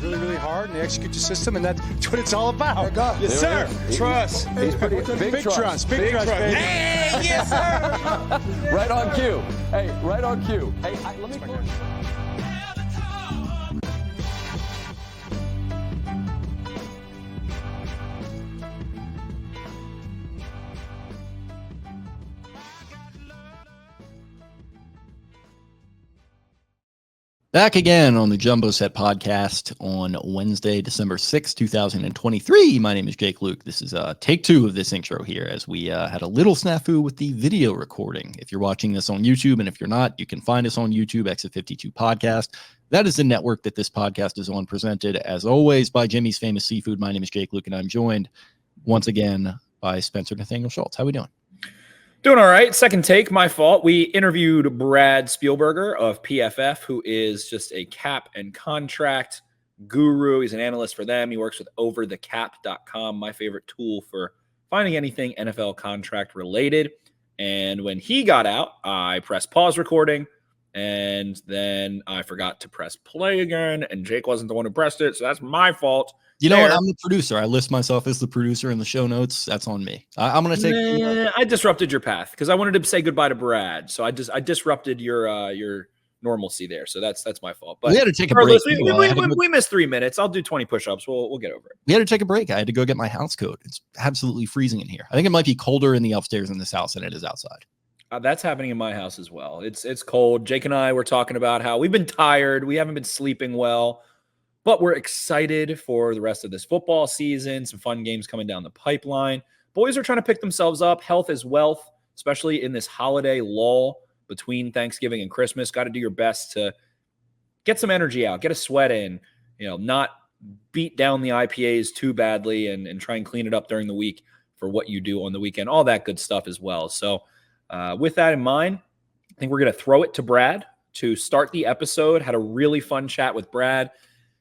really, really hard, and they execute the system, and that's what it's all about. Yes, sir. Trust. He's pretty Big trust, baby. Hey, yes, sir. Right on cue. Hey, right on cue. Hey, let me close. Back again on the Jumbo Set podcast on Wednesday, December 6th, 2023. My name is Jake Louque. This is take two of this intro here as we had a little snafu with the video recording. If you're watching this on YouTube, and if you're not, you can find us on YouTube, Exit 52 Podcast. That is the network that this podcast is on, presented as always by Jimmy's Famous Seafood. My name is Jake Louque, and I'm joined once again by Spencer Nathaniel Schultz. How we doing? Doing all right. Second take, my fault. We interviewed Brad Spielberger of PFF, who is just a cap and contract guru. He's an analyst for them. He works with OverTheCap.com, my favorite tool for finding anything NFL contract related. And when he got out, I pressed pause recording, and then I forgot to press play again, and Jake wasn't the one who pressed it, so that's my fault. You know what? I'm the producer. I list myself as the producer in the show notes. That's on me. I'm going to take. I disrupted your path because I wanted to say goodbye to Brad, so I disrupted your normalcy there. So that's my fault. But we had to take a break. We missed 3 minutes. I'll do 20 push-ups. We'll get over it. We had to take a break. I had to go get my house coat. It's absolutely freezing in here. I think it might be colder in the upstairs in this house than it is outside. That's happening in my house as well. It's cold. Jake and I were talking about how we've been tired. We haven't been sleeping well. But we're excited for the rest of this football season. Some fun games coming down the pipeline. Boys are trying to pick themselves up. Health is wealth, especially in this holiday lull between Thanksgiving and Christmas. Got to do your best to get some energy out, get a sweat in, not beat down the IPAs too badly and try and clean it up during the week for what you do on the weekend. All that good stuff as well. So with that in mind, I think we're going to throw it to Brad to start the episode. Had a really fun chat with Brad.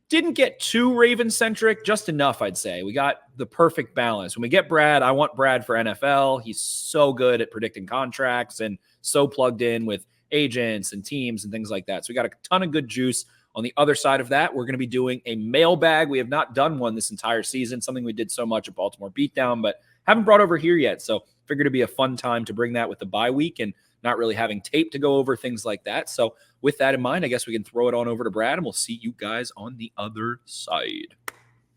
Didn't get too Raven-centric, just enough, I'd say. We got the perfect balance. When we get Brad, I want Brad for NFL. He's so good at predicting contracts and so plugged in with agents and teams and things like that. So we got a ton of good juice. On the other side of that, we're going to be doing a mailbag. We have not done one this entire season, something we did so much at Baltimore Beatdown, but haven't brought over here yet. So figured it'd be a fun time to bring that with the bye week and not really having tape to go over, things like that. So with that in mind, I guess we can throw it on over to Brad, and we'll see you guys on the other side.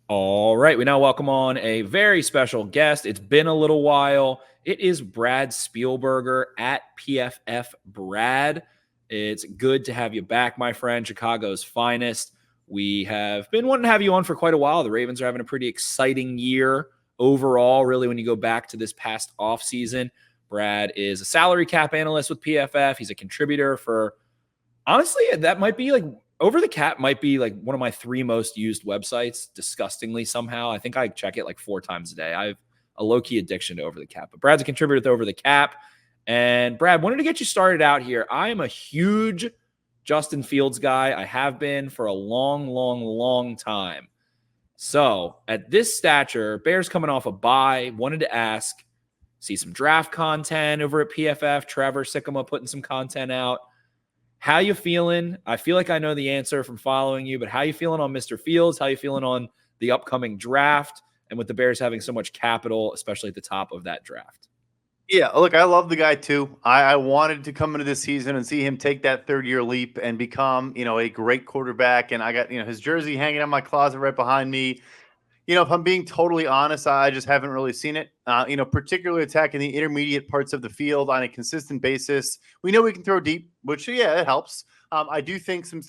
All right, we now welcome on a very special guest. It's been a little while. It is Brad Spielberger at PFF Brad. It's good to have you back, my friend, Chicago's finest. We have been wanting to have you on for quite a while. The Ravens are having a pretty exciting year overall, really, when you go back to this past offseason. Brad is a salary cap analyst with PFF. He's a contributor for, honestly, that might be like, OverTheCap might be like one of my 3 most used websites, disgustingly somehow. I think I check it like 4 times a day. I have a low-key addiction to OverTheCap. But Brad's a contributor to OverTheCap. And Brad, wanted to get you started out here. I am a huge Justin Fields guy. I have been for a long, long, long time. So at this stature, Bears coming off a bye, wanted to ask, see some draft content over at PFF. Trevor Sycamore putting some content out. How you feeling? I feel like I know the answer from following you, but how you feeling on Mr. Fields? How you feeling on the upcoming draft? And with the Bears having so much capital, especially at the top of that draft. Yeah, look, I love the guy too. I wanted to come into this season and see him take that third-year leap and become, a great quarterback. And I got, his jersey hanging in my closet right behind me. If I'm being totally honest, I just haven't really seen it, particularly attacking the intermediate parts of the field on a consistent basis. We know we can throw deep, which, it helps. I do think some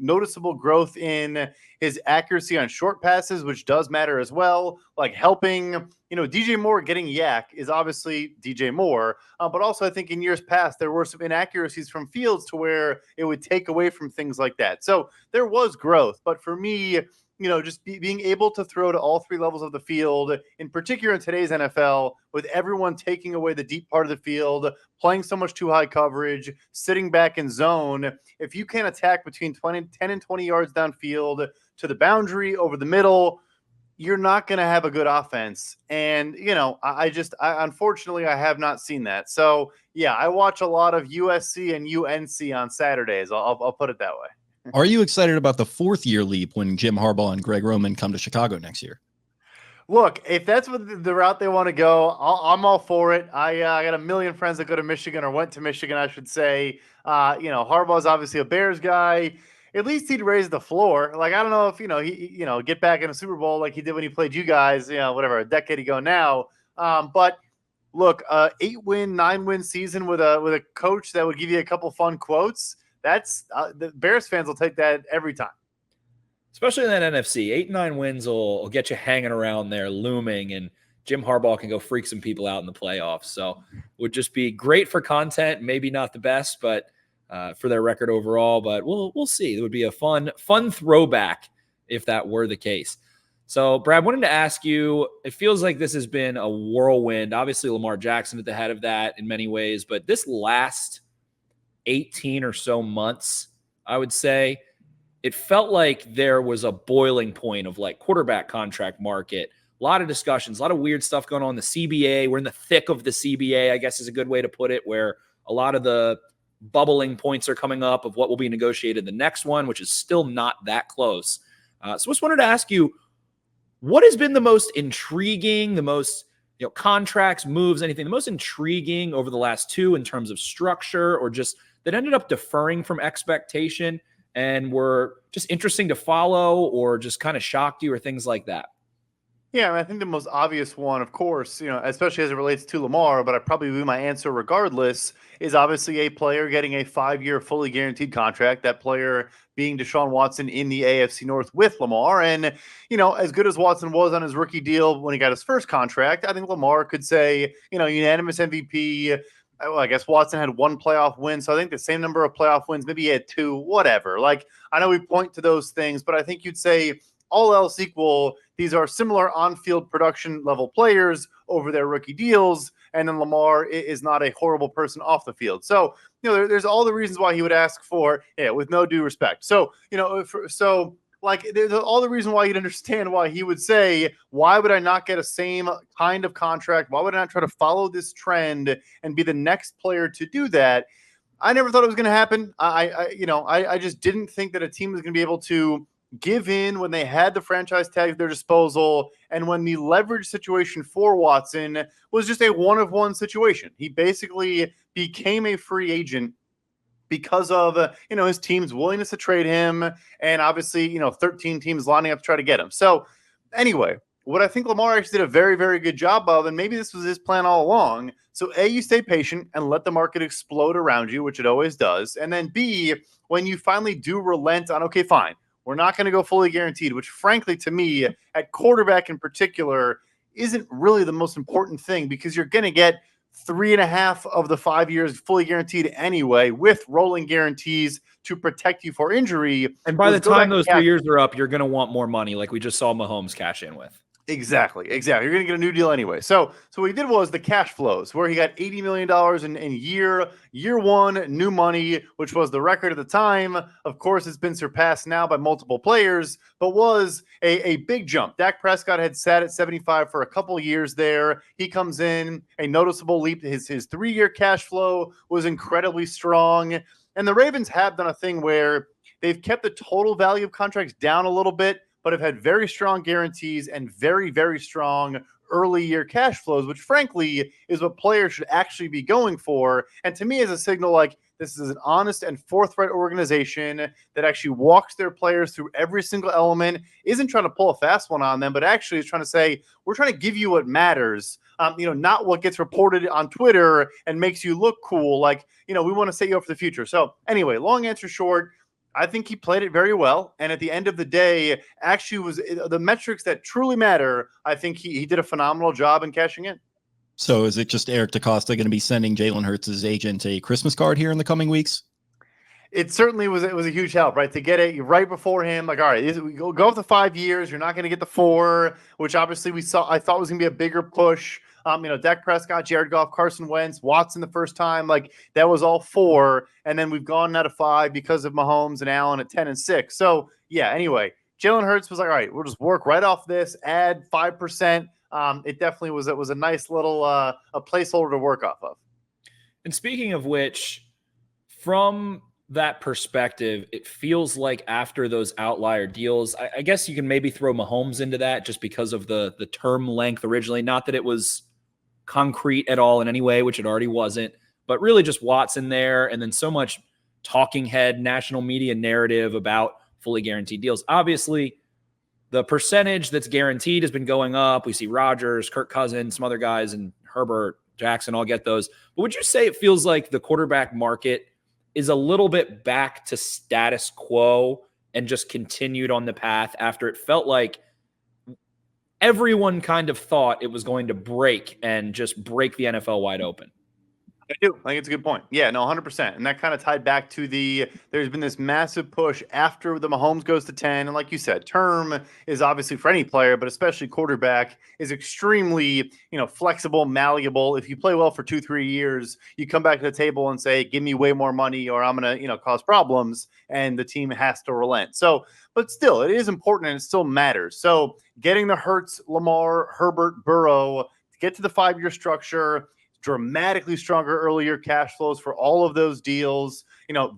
noticeable growth in his accuracy on short passes, which does matter as well. Like helping, DJ Moore getting yak is obviously DJ Moore. But also I think in years past, there were some inaccuracies from Fields to where it would take away from things like that. So there was growth. But for me, just being able to throw to all 3 levels of the field, in particular in today's NFL, with everyone taking away the deep part of the field, playing so much too high coverage, sitting back in zone. If you can attack between 10 and 20 yards downfield to the boundary, over the middle, you're not going to have a good offense. And, I unfortunately, I have not seen that. So, yeah, I watch a lot of USC and UNC on Saturdays. I'll put it that way. Are you excited about the 4th-year leap when Jim Harbaugh and Greg Roman come to Chicago next year? Look, if that's what the route they want to go, I'm all for it. I got a million friends that go to Michigan or went to Michigan, I should say. Harbaugh's obviously a Bears guy. At least he'd raise the floor. Like, I don't know if, he get back in a Super Bowl like he did when he played you guys, whatever, a decade ago now. But look, 8-win, 9-win season with a coach that would give you a couple fun quotes. That's the Bears fans will take that every time. Especially in that NFC. 8-9 wins will get you hanging around there, looming, and Jim Harbaugh can go freak some people out in the playoffs. So would just be great for content. Maybe not the best, but for their record overall. But we'll see. It would be a fun throwback if that were the case. So, Brad, wanted to ask you, it feels like this has been a whirlwind. Obviously, Lamar Jackson at the head of that in many ways, but this last 18 or so months, I would say, it felt like there was a boiling point of like quarterback contract market, a lot of discussions, a lot of weird stuff going on in the CBA. We're in the thick of the CBA, I guess is a good way to put it, where a lot of the bubbling points are coming up of what will be negotiated the next one, which is still not that close. So I just wanted to ask you, what has been the most intriguing, the most contracts, moves, anything, the most intriguing over the last 2 in terms of structure or just that ended up deferring from expectation and were just interesting to follow or just kind of shocked you or things like that? Yeah, I think the most obvious one, of course, especially as it relates to Lamar, but I probably will my answer regardless, is obviously a player getting a 5-year fully guaranteed contract, that player being Deshaun Watson in the AFC North with Lamar. And, as good as Watson was on his rookie deal when he got his first contract, I think Lamar could say, unanimous MVP. Well, I guess Watson had 1 playoff win, so I think the same number of playoff wins, maybe he had 2, whatever. Like, I know we point to those things, but I think you'd say all else equal, these are similar on-field production level players over their rookie deals, and then Lamar is not a horrible person off the field. So, there's all the reasons why he would ask for, with no due respect. So, there's all the reason why you'd understand why he would say, why would I not get a same kind of contract? Why would I not try to follow this trend and be the next player to do that? I never thought it was going to happen. I just didn't think that a team was going to be able to give in when they had the franchise tag at their disposal and when the leverage situation for Watson was just a one-of-one situation. He basically became a free agent because of his team's willingness to trade him, and obviously 13 teams lining up to try to get him. So anyway, what I think Lamar actually did a very, very good job of, and maybe this was his plan all along. So A, you stay patient and let the market explode around you, which it always does. And then B, when you finally do relent on, okay, fine, we're not going to go fully guaranteed, which frankly to me at quarterback in particular isn't really the most important thing, because you're going to get 3.5 of the 5 years fully guaranteed anyway, with rolling guarantees to protect you for injury. And by the time those 3 years are up, you're going to want more money, like we just saw Mahomes cash in with. Exactly. You're going to get a new deal anyway. So what he did was the cash flows, where he got $80 million in year one, new money, which was the record at the time. Of course, it's been surpassed now by multiple players, but was a big jump. Dak Prescott had sat at 75 for a couple of years there. He comes in, a noticeable leap. His 3-year cash flow was incredibly strong. And the Ravens have done a thing where they've kept the total value of contracts down a little bit, but have had very strong guarantees and very, very strong early year cash flows, which frankly is what players should actually be going for. And to me, is a signal like this is an honest and forthright organization that actually walks their players through every single element, isn't trying to pull a fast one on them, but actually is trying to say, we're trying to give you what matters, not what gets reported on Twitter and makes you look cool. Like, we want to set you up for the future. So anyway, long answer short, I think he played it very well. And at the end of the day, actually was the metrics that truly matter. I think he did a phenomenal job in cashing in. So is it just Eric DeCosta going to be sending Jalen Hurts' agent a Christmas card here in the coming weeks? It certainly was a huge help, right? To get it right before him, like, all right, we go up to 5 years. You're not going to get the 4, which obviously I thought was going to be a bigger push. Dak Prescott, Jared Goff, Carson Wentz, Watson the first time, like that was all 4. And then we've gone out of 5 because of Mahomes and Allen at 10 and 6. So yeah, anyway, Jalen Hurts was like, all right, we'll just work right off this, add 5%. It definitely was a nice little a placeholder to work off of. And speaking of which, from that perspective, it feels like after those outlier deals, I guess you can maybe throw Mahomes into that just because of the term length originally. Not that it was concrete at all in any way, which it already wasn't, but really just Watson there, and then so much talking head national media narrative about fully guaranteed deals. Obviously, the percentage that's guaranteed has been going up. We see Rodgers, Kirk Cousins, some other guys, and Herbert, Jackson all get those. But would you say it feels like the quarterback market is a little bit back to status quo and just continued on the path after it felt like everyone kind of thought it was going to break and just break the NFL wide open? I do. I think it's a good point. Yeah, no, 100%. And that kind of tied back to there's been this massive push after the Mahomes goes to 10. And like you said, term is obviously for any player, but especially quarterback is extremely, flexible, malleable. If you play well for 2-3 years, you come back to the table and say, give me way more money or I'm going to, cause problems. And the team has to relent. So, but still, it is important and it still matters. So getting the Hurts, Lamar, Herbert, Burrow, to get to the 5-year structure, dramatically stronger earlier cash flows for all of those deals,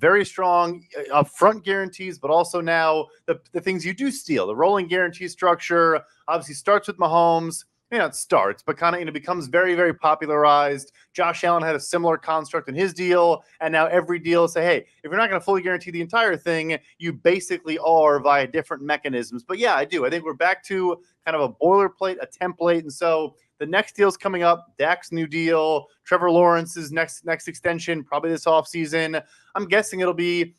very strong upfront guarantees, but also now the things you do steal, the rolling guarantee structure obviously starts with Mahomes. It starts, but kind of becomes very, very popularized. Josh Allen had a similar construct in his deal, and now every deal say, hey, if you're not going to fully guarantee the entire thing, you basically are via different mechanisms. But yeah, I do. I think we're back to kind of a boilerplate, a template, and so the next deal's coming up. Dak's new deal, Trevor Lawrence's next extension, probably this offseason. I'm guessing it'll be,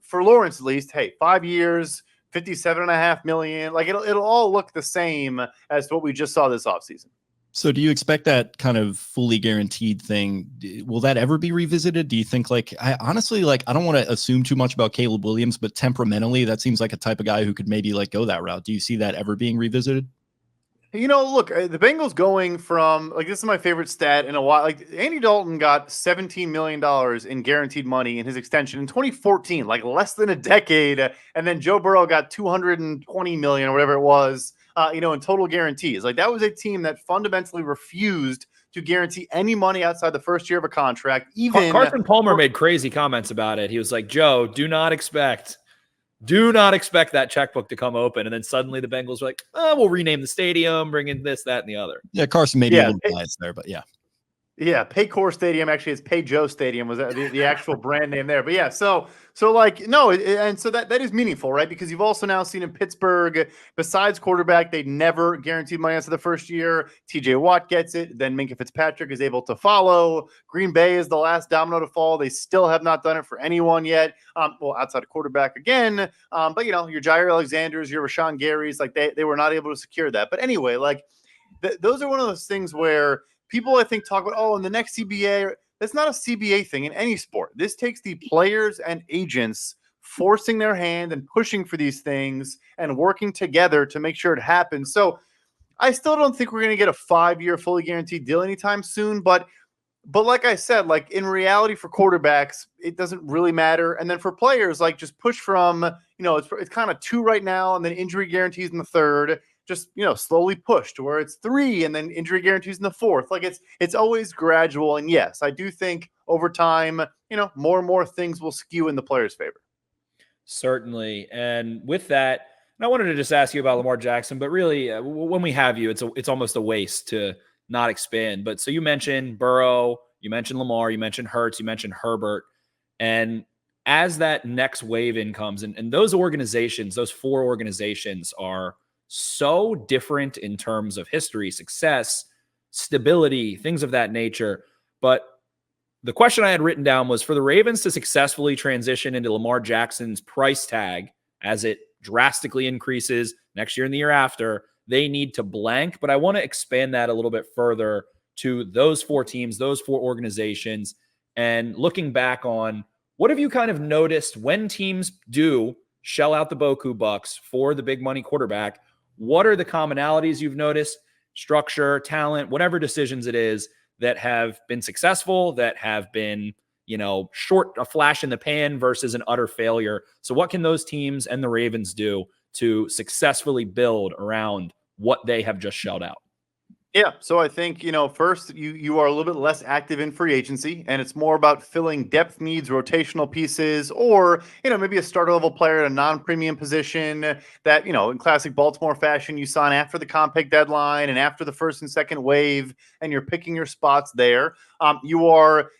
for Lawrence at least, hey, 5 years, $57.5 million. Like it'll all look the same as to what we just saw this offseason. So do you expect that kind of fully guaranteed thing? Will that ever be revisited? Do you think I honestly, I don't want to assume too much about Caleb Williams, but temperamentally, that seems like a type of guy who could maybe go that route. Do you see that ever being revisited? Look, the Bengals going from this is my favorite stat in a while. Andy Dalton got $17 million in guaranteed money in his extension in 2014, less than a decade. And then Joe Burrow got $220 million or whatever it was, in total guarantees. That was a team that fundamentally refused to guarantee any money outside the first year of a contract. Even Carson Palmer made crazy comments about it. He was like, Joe, do not expect that checkbook to come open. And then suddenly the Bengals were like, we'll rename the stadium, bring in this, that, and the other. Yeah, Carson maybe a little biased there, but yeah. Yeah, Paycor Stadium, actually it's Pay Joe Stadium was the actual brand name there. But yeah, so no, and so that is meaningful, right? Because you've also now seen in Pittsburgh, besides quarterback, they never guaranteed money after the first year. TJ Watt gets it, then Minkah Fitzpatrick is able to follow. Green Bay is the last domino to fall. They still have not done it for anyone yet. Outside of quarterback again. But your Jair Alexanders, your Rashawn Garys, they were not able to secure that. But anyway, those are one of those things where people, I think, talk about, in the next CBA. That's not a CBA thing in any sport. This takes the players and agents forcing their hand and pushing for these things and working together to make sure it happens. So I still don't think we're going to get a 5-year fully guaranteed deal anytime soon. But like I said, in reality for quarterbacks, it doesn't really matter. And then for players, just push from, it's kind of 2 right now and then injury guarantees in the 3rd. Just slowly push to where it's 3 and then injury guarantees in the 4th. It's always gradual. And yes, I do think over time, more and more things will skew in the player's favor. Certainly. And with that, and I wanted to just ask you about Lamar Jackson, but really when we have you, it's almost a waste to not expand. But so you mentioned Burrow, you mentioned Lamar, you mentioned Hurts, you mentioned Herbert. And as that next wave in comes, and those organizations, those 4 organizations are so different in terms of history, success, stability, things of that nature. But the question I had written down was for the Ravens to successfully transition into Lamar Jackson's price tag as it drastically increases next year and the year after, they need to blank. But I want to expand that a little bit further to those 4 teams, those 4 organizations, and looking back on what have you kind of noticed when teams do shell out the Boku bucks for the big money quarterback? What are the commonalities you've noticed, structure, talent, whatever decisions it is that have been successful, that have been, short, a flash in the pan versus an utter failure? So what can those teams and the Ravens do to successfully build around what they have just shelled out? Yeah, so I think, first you are a little bit less active in free agency, and it's more about filling depth needs, rotational pieces, or maybe a starter level player at a non-premium position that in classic Baltimore fashion you sign after the comp pick deadline and after the first and second wave, and you're picking your spots there. You are,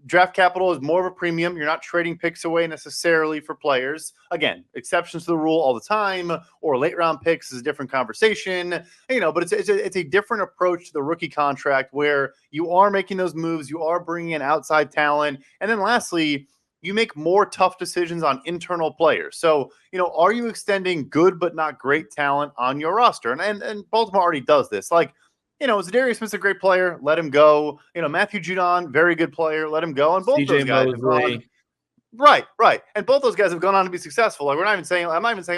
draft capital is more of a premium. You're not trading picks away necessarily for players. Again, exceptions to the rule all the time, or late round picks is a different conversation. But it's a different approach to the rookie contract where you are making those moves, you are bringing in outside talent, and then lastly, you make more tough decisions on internal players. So, are you extending good but not great talent on your roster? And Baltimore already does this. Like, Zadarius Smith's a great player, let him go. Matthew Judon, very good player, let him go. And both those guys have gone. Right. And both those guys have gone on to be successful. Like, I'm not even saying,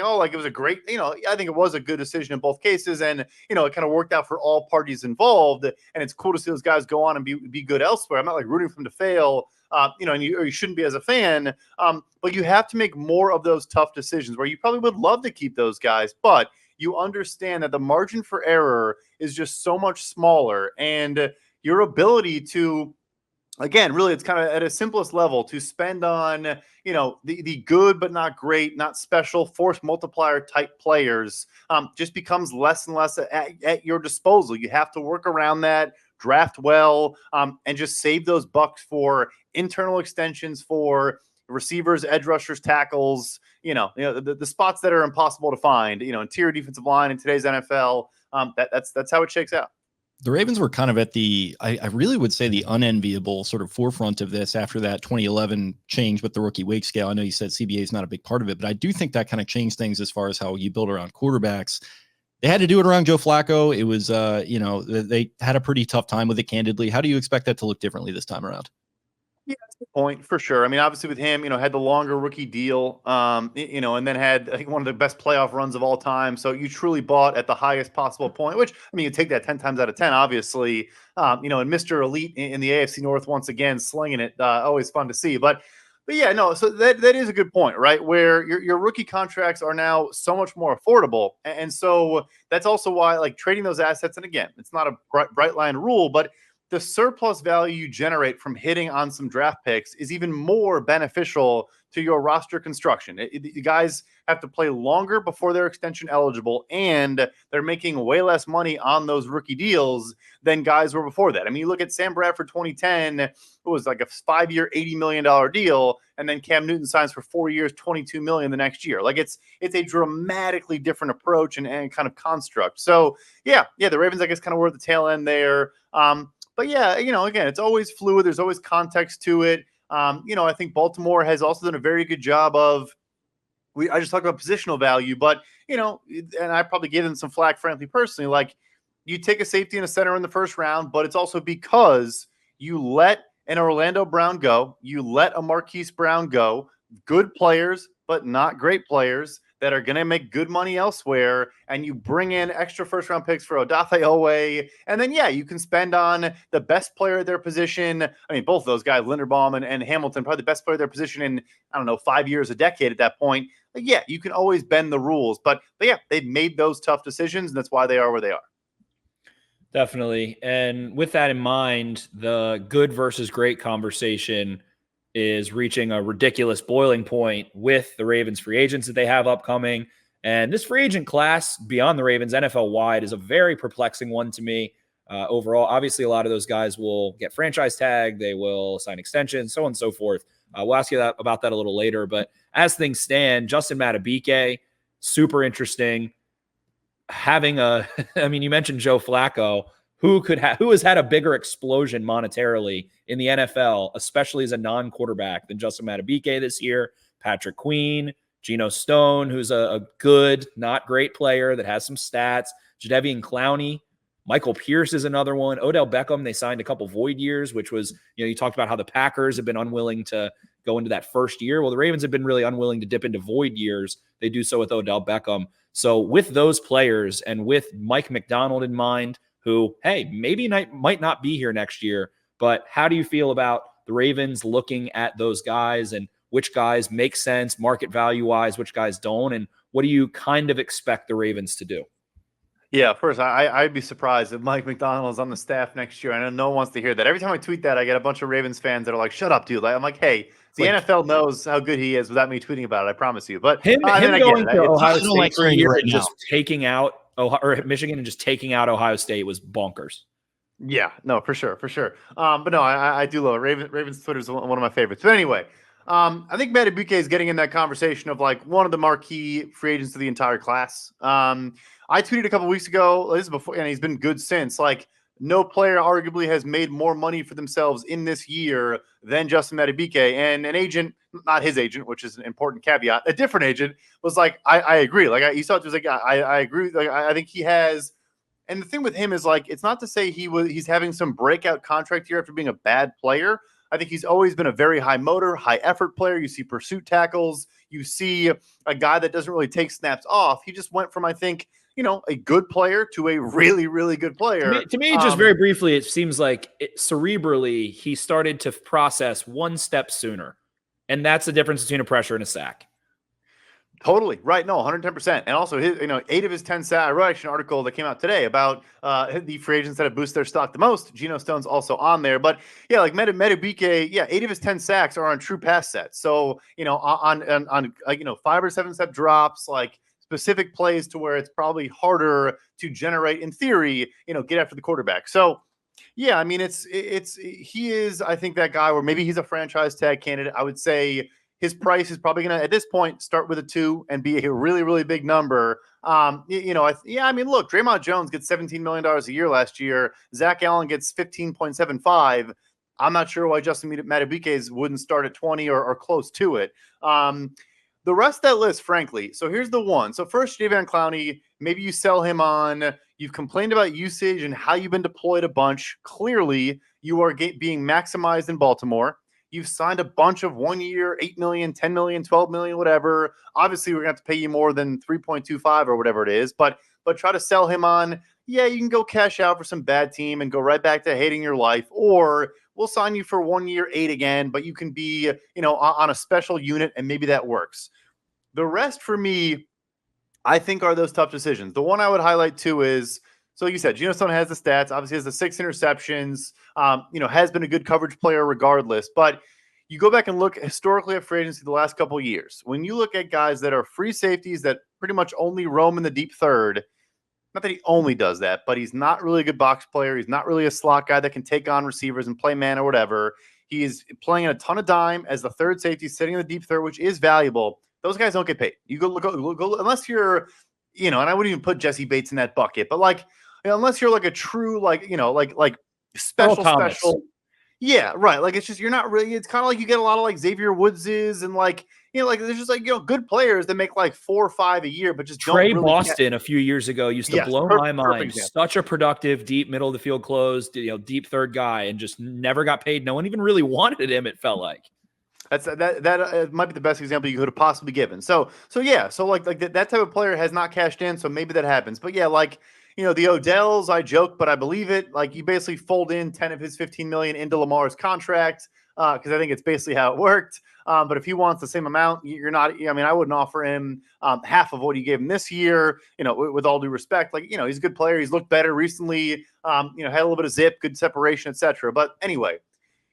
oh, like it was a great, I think it was a good decision in both cases. And, it kind of worked out for all parties involved. And it's cool to see those guys go on and be good elsewhere. I'm not like rooting for them to fail, and you shouldn't be as a fan. But you have to make more of those tough decisions where you probably would love to keep those guys, but you understand that the margin for error is just so much smaller, and your ability to, again, really, it's kind of at a simplest level to spend on, the good but not great, not special force multiplier type players, just becomes less and less at your disposal. You have to work around that, draft well, and just save those bucks for internal extensions for receivers, edge rushers, tackles, the spots that are impossible to find, interior defensive line in today's NFL. That's how it shakes out. The Ravens were kind of at I really would say the unenviable sort of forefront of this after that 2011 change with the rookie wage scale. I know you said CBA is not a big part of it, but I do think that kind of changed things as far as how you build around quarterbacks. They had to do it around Joe Flacco. It was, they had a pretty tough time with it, candidly. How do you expect that to look differently this time around? Yeah, that's a good point for sure. I mean, obviously with him, had the longer rookie deal, and then had, I think, one of the best playoff runs of all time. So you truly bought at the highest possible point, which, I mean, you take that 10 times out of 10, obviously, and Mr. Elite in the AFC North, once again, slinging it, always fun to see. But yeah, no, so that is a good point, right? Where your rookie contracts are now so much more affordable. And so that's also why, like, trading those assets, and again, it's not a bright line rule, but the surplus value you generate from hitting on some draft picks is even more beneficial to your roster construction. The guys have to play longer before they're extension eligible, and they're making way less money on those rookie deals than guys were before that. I mean, you look at Sam Bradford 2010, it was like a 5-year, $80 million deal, and then Cam Newton signs for 4 years, $22 million the next year. Like, it's a dramatically different approach and kind of construct. So yeah, the Ravens, I guess, kind of were at the tail end there. But yeah, again, it's always fluid. There's always context to it. I think Baltimore has also done a very good job of, I just talked about positional value, but, and I probably gave them some flack, frankly, personally, like, you take a safety and a center in the first round, but it's also because you let an Orlando Brown go. You let a Marquise Brown go. Good players, but not great players that are going to make good money elsewhere, and you bring in extra first-round picks for Odafe Owe, and then, yeah, you can spend on the best player at their position. I mean, both of those guys, Linderbaum and Hamilton, probably the best player at their position in, 5 years, a decade at that point. Like, yeah, you can always bend the rules, but yeah, they've made those tough decisions, and that's why they are where they are. Definitely. And with that in mind, the good versus great conversation is reaching a ridiculous boiling point with the Ravens free agents that they have upcoming. And this free agent class beyond the Ravens, NFL wide, is a very perplexing one to me. Overall, obviously, a lot of those guys will get franchise tag. They will sign extensions, so on and so forth. We'll ask you about that a little later. But as things stand, Justin Madubuike, super interesting. You mentioned Joe Flacco. Who has had a bigger explosion monetarily in the NFL, especially as a non-quarterback, than Justin Madubuike this year? Patrick Queen, Geno Stone, who's a good, not great player that has some stats. Jadeveon Clowney, Michael Pierce is another one. Odell Beckham, they signed a couple void years, which was, you talked about how the Packers have been unwilling to go into that first year. Well, the Ravens have been really unwilling to dip into void years. They do so with Odell Beckham. So with those players and with Mike McDonald in mind, who, hey, maybe might not be here next year, but how do you feel about the Ravens looking at those guys and which guys make sense market value-wise, which guys don't, and what do you kind of expect the Ravens to do? Yeah, first, I'd be surprised if Mike McDonald is on the staff next year. I know no one wants to hear that. Every time I tweet that, I get a bunch of Ravens fans that are like, "Shut up, dude!" Like, I'm like, "Hey, the Like, NFL knows how good he is without me tweeting about it. I promise you." But him I mean, I going get to it. Ohio I don't like State for a hearing it year right and now. just taking out Michigan and just taking out Ohio State was bonkers. Yeah, no, for sure, for sure. But no, I do love it. Ravens Twitter is one of my favorites. But anyway, I think Madubuike is getting in that conversation of like one of the marquee free agents of the entire class. I tweeted a couple weeks ago, this is before, and he's been good since. Like, no player arguably has made more money for themselves in this year than Justin Madubuike. And an agent, not his agent, which is an important caveat, a different agent was like, I agree. Like, you saw it was like, I agree. Like, I think he has. And the thing with him is like, it's not to say he's having some breakout contract year after being a bad player. I think he's always been a very high motor, high effort player. You see pursuit tackles. You see a guy that doesn't really take snaps off. He just went from, I think, a good player to a really, really good player. To me, just very briefly, it seems like cerebrally, he started to process one step sooner. And that's the difference between a pressure and a sack. Totally right. No, 110%. And also, 8 of his 10 sacks. I wrote actually an article that came out today about the free agents that have boosted their stock the most. Geno Stone's also on there. But yeah, like Madubuike, 8 of his 10 sacks are on true pass sets. So, on 5 or 7 step drops, like specific plays to where it's probably harder to generate, in theory, get after the quarterback. So, yeah, I mean, he is, I think, that guy where maybe he's a franchise tag candidate. I would say his price is probably going to, at this point, start with a 2 and be a really, really big number. I mean, look, Draymond Jones gets $17 million a year last year. Zach Allen gets 15.75. I'm not sure why Justin Madubuike wouldn't start at 20 or close to it. The rest of that list, frankly, so here's the one. So first, Jadeveon Clowney, maybe you sell him on. You've complained about usage and how you've been deployed a bunch. Clearly, you are being maximized in Baltimore. You've signed a bunch of 1 year, $8 million, $10 million, $12 million, whatever. Obviously, we're going to have to pay you more than 3.25 or whatever it is, but try to sell him on, yeah, you can go cash out for some bad team and go right back to hating your life, or we'll sign you for 1 year, 8 again, but you can be, on a special unit, and maybe that works. The rest for me, I think, are those tough decisions. The one I would highlight too is, so you said Geno Stone has the stats, obviously has the 6 interceptions, has been a good coverage player regardless. But you go back and look historically at free agency the last couple of years. When you look at guys that are free safeties that pretty much only roam in the deep third, not that he only does that, but he's not really a good box player. He's not really a slot guy that can take on receivers and play man or whatever. He is playing a ton of dime as the third safety, sitting in the deep third, which is valuable. Those guys don't get paid. You go unless you're, and I wouldn't even put Jesse Bates in that bucket, but like, unless you're like a true, like special. Yeah, right. Like, it's just, you're not really, it's kind of like you get a lot of like Xavier Woodses and like, there's just like, good players that make like 4 or 5 a year, but just Trey don't really Boston a few years ago used to blow my mind. Such a productive, deep middle of the field closed, deep third guy, and just never got paid. No one even really wanted him, it felt like. That might be the best example you could have possibly given. So that type of player has not cashed in, so maybe that happens. But yeah, like, the Odells, I joke, but I believe it. Like, you basically fold in 10 of his $15 million into Lamar's contract, because I think it's basically how it worked. But if he wants the same amount, you're not. I mean, I wouldn't offer him half of what he gave him this year. With all due respect, like, he's a good player. He's looked better recently. Had a little bit of zip, good separation, etc. But anyway,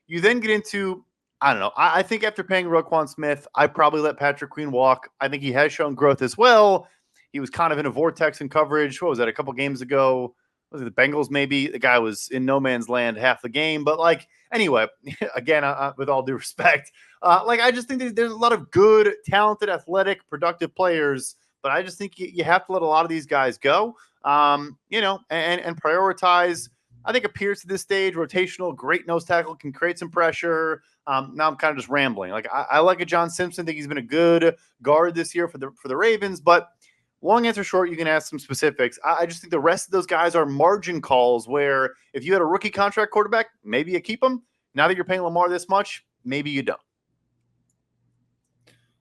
you then get into, I don't know. I think after paying Roquan Smith, I probably let Patrick Queen walk. I think he has shown growth as well. He was kind of in a vortex in coverage. What was that, a couple games ago? Was it the Bengals maybe? The guy was in no man's land half the game. But, like, anyway, again, with all due respect, I just think that there's a lot of good, talented, athletic, productive players. But I just think you have to let a lot of these guys go, and prioritize. I think appears to this stage, rotational, great nose tackle, can create some pressure. Now I'm kind of just rambling. Like, I like a John Simpson. I think he's been a good guard this year for the Ravens. But long answer short, you can ask some specifics. I just think the rest of those guys are margin calls where if you had a rookie contract quarterback, maybe you keep him. Now that you're paying Lamar this much, maybe you don't.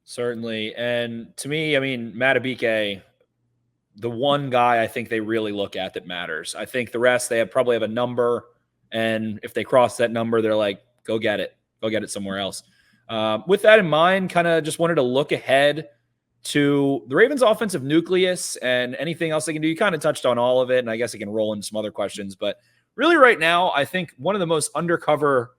Certainly. And to me, I mean, Madubuike, the one guy I think they really look at that matters. I think the rest, they probably have a number. And if they cross that number, they're like, go get it. Go get it somewhere else. With that in mind, kind of just wanted to look ahead to the Ravens offensive nucleus and anything else they can do. You kind of touched on all of it, and I guess I can roll into some other questions. But really right now, I think one of the most undercover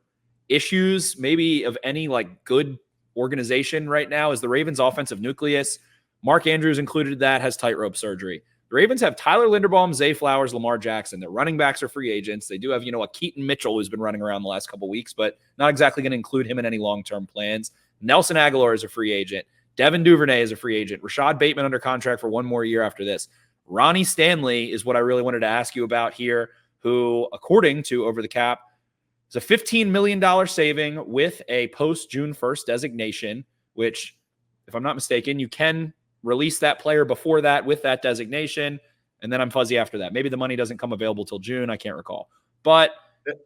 issues maybe of any like good organization right now is the Ravens offensive nucleus. Mark Andrews included that, has tightrope surgery. The Ravens have Tyler Linderbaum, Zay Flowers, Lamar Jackson. Their running backs are free agents. They do have, a Keaton Mitchell who's been running around the last couple of weeks, but not exactly going to include him in any long-term plans. Nelson Aguilar is a free agent. Devin Duvernay is a free agent. Rashad Bateman under contract for one more year after this. Ronnie Stanley is what I really wanted to ask you about here, who, according to OverTheCap, is a $15 million saving with a post-June 1st designation, which, if I'm not mistaken, you can release that player before that with that designation, and then I'm fuzzy after that. Maybe the money doesn't come available till June. I can't recall. But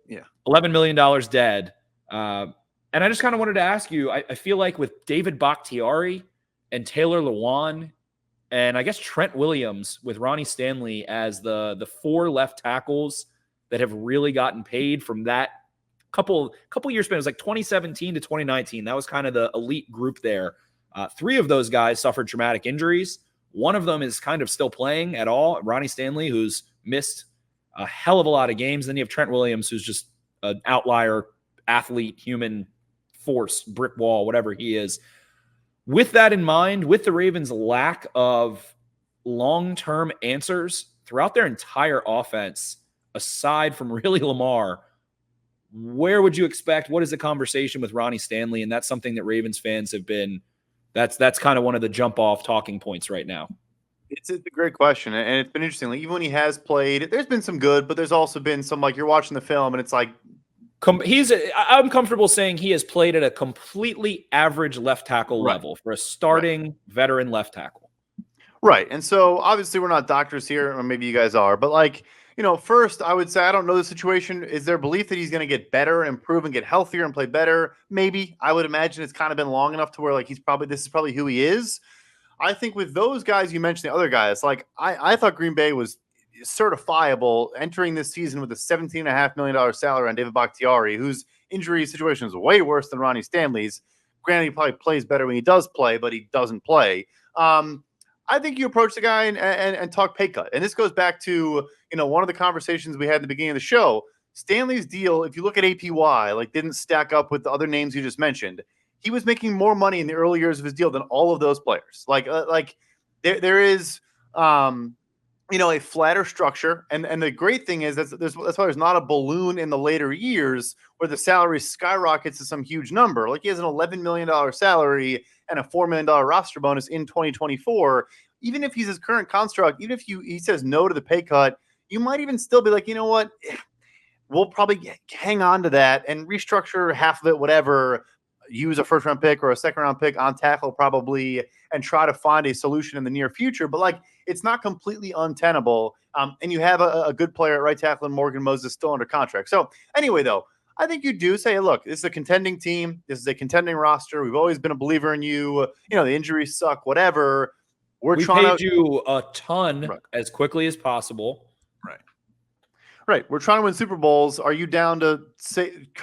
yeah, $11 million dead. And I just kind of wanted to ask you, I feel like with David Bakhtiari and Taylor Lewan and I guess Trent Williams with Ronnie Stanley as the four left tackles that have really gotten paid from that couple years span. It was like 2017 to 2019. That was kind of the elite group there. Three of those guys suffered traumatic injuries. One of them is kind of still playing at all, Ronnie Stanley, who's missed a hell of a lot of games. Then you have Trent Williams, who's just an outlier athlete, human force, brick wall, whatever he is. With that in mind, with the Ravens' lack of long-term answers throughout their entire offense, aside from really Lamar, where would you expect? What is the conversation with Ronnie Stanley? And that's something that Ravens fans have been That's kind of one of the jump-off talking points right now. It's a great question, and it's been interesting. Like, even when he has played, there's been some good, but there's also been some, like, you're watching the film, and it's like I'm comfortable saying he has played at a completely average left tackle level for a starting veteran left tackle. Right, and so obviously we're not doctors here, or maybe you guys are, but like, first I would say I don't know the situation. Is there belief that he's going to get better, improve, and get healthier and play better? Maybe. I would imagine it's kind of been long enough to where like this is probably who he is. I think with those guys you mentioned, the other guys, like I thought Green Bay was certifiable entering this season with a $17.5 million salary on David Bakhtiari, whose injury situation is way worse than Ronnie Stanley's. Granted, he probably plays better when he does play, but he doesn't play. I think you approach the guy and talk pay cut. And this goes back to, one of the conversations we had at the beginning of the show. Stanley's deal, if you look at APY, like didn't stack up with the other names you just mentioned. He was making more money in the early years of his deal than all of those players. There is, a flatter structure. And the great thing is that's why there's not a balloon in the later years where the salary skyrockets to some huge number. Like he has an $11 million salary and a $4 million roster bonus in 2024. Even if he's his current construct, even if he says no to the pay cut, you might even still be like, you know what? We'll probably hang on to that and restructure half of it, whatever, use a first-round pick or a second-round pick on tackle probably, and try to find a solution in the near future. But, like, it's not completely untenable. And you have a good player at right tackle, and Morgan Moses still under contract. So, anyway, though, I think you do say, look, this is a contending team. This is a contending roster. We've always been a believer in you. The injuries suck, whatever. We paid you a ton as quickly as possible. Right. We're trying to win Super Bowls. Are you down to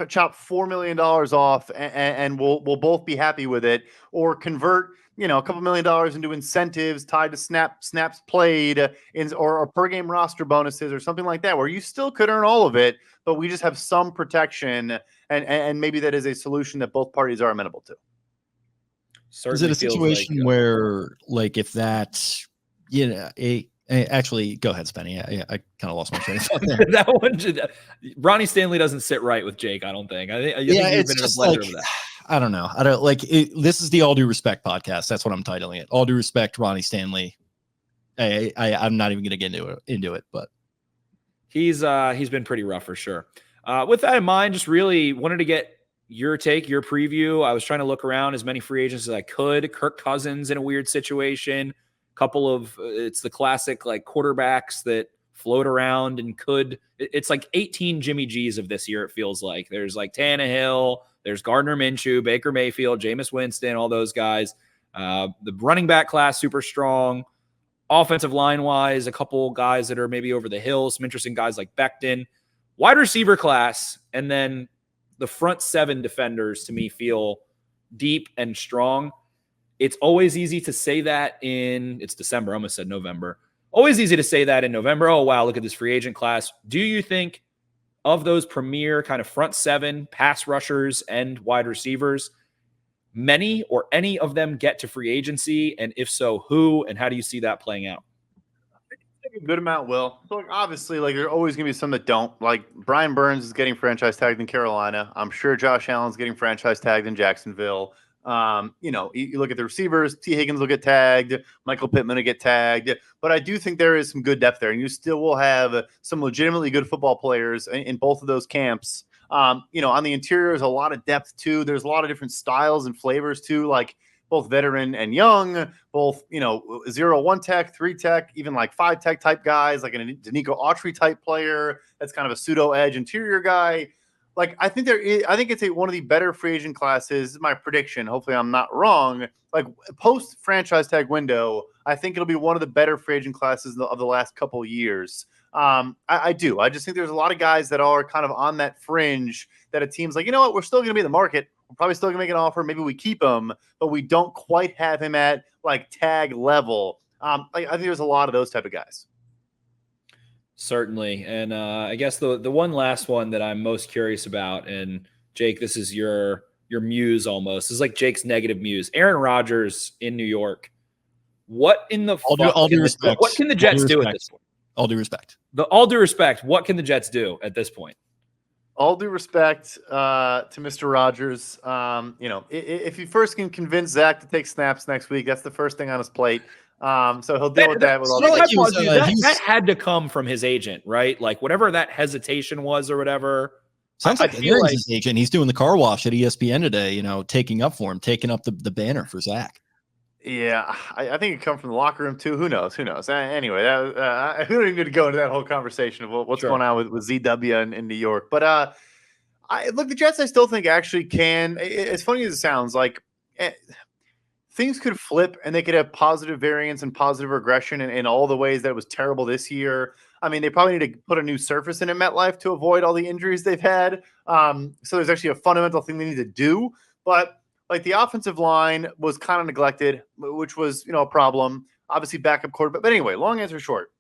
chop $4 million off and we'll both be happy with it, or convert, a couple $1 million into incentives tied to snaps played or per game roster bonuses or something like that, where you still could earn all of it, but we just have some protection and maybe that is a solution that both parties are amenable to. Is it a situation where, like, if that's, actually, go ahead, Spenny. Yeah, I kind of lost my train of thought there. That one, Ronnie Stanley doesn't sit right with Jake, I don't think. I think it's just like, I don't know. I don't like it. This is the All Due Respect podcast. That's what I'm titling it. All Due Respect, Ronnie Stanley. I'm not even going to get into it, but he's been pretty rough for sure. With that in mind, just really wanted to get your take, your preview. I was trying to look around as many free agents as I could. Kirk Cousins in a weird situation. Couple of it's the classic like quarterbacks that float around and it's like 18 Jimmy G's of this year. It feels like there's like Tannehill, there's Gardner Minshew, Baker Mayfield, Jameis Winston, all those guys. The running back class super strong. Offensive line wise, a couple guys that are maybe over the hill. Some interesting guys like Becton. Wide receiver class, and then the front seven defenders to me feel deep and strong. It's always easy to say that it's December. I almost said November. Always easy to say that in November. Oh, wow, look at this free agent class. Do you think of those premier kind of front seven pass rushers and wide receivers, many or any of them get to free agency? And if so, who, and how do you see that playing out? A good amount will. So like, obviously, like there are always going to be some that don't. Like Brian Burns is getting franchise tagged in Carolina. I'm sure Josh Allen's getting franchise tagged in Jacksonville. You look at the receivers, T. Higgins will get tagged, Michael Pittman will get tagged. But I do think there is some good depth there, and you still will have some legitimately good football players in both of those camps. On the interior, there's a lot of depth too. There's a lot of different styles and flavors too, like both veteran and young, both 0-1 tech, 3 tech, even like 5 tech type guys, like a Danico Autry type player that's kind of a pseudo edge interior guy. Like I think it's one of the better free agent classes. This is my prediction. Hopefully I'm not wrong. Like post franchise tag window, I think it'll be one of the better free agent classes of the last couple of years. I do. I just think there's a lot of guys that are kind of on that fringe that a team's like, you know what, we're still going to be in the market. We're probably still going to make an offer. Maybe we keep him, but we don't quite have him at like tag level. I think there's a lot of those type of guys. Certainly. And I guess the one last one that I'm most curious about, and Jake, this is your muse almost. This is like Jake's negative muse. Aaron Rodgers in New York. What in the all due respect, what can the Jets do at this point? All due respect. All due respect, what can the Jets do at this point? All due respect to Mr. Rodgers. If you first can convince Zach to take snaps next week, that's the first thing on his plate. So he'll deal with that. That had to come from his agent, right? Like whatever that hesitation was or whatever. Sounds like his agent. He's doing the car wash at ESPN today, taking up the banner for Zach. Yeah, I think it come from the locker room too. Who knows? Anyway, we don't even need to go into that whole conversation of what's going on with ZW in New York. But the Jets, I still think actually can. As funny as it sounds, like things could flip and they could have positive variance and positive regression in all the ways that it was terrible this year. I mean, they probably need to put a new surface in MetLife to avoid all the injuries they've had. So there's actually a fundamental thing they need to do. But like the offensive line was kind of neglected, which was, a problem. Obviously backup quarterback. But anyway, long answer short,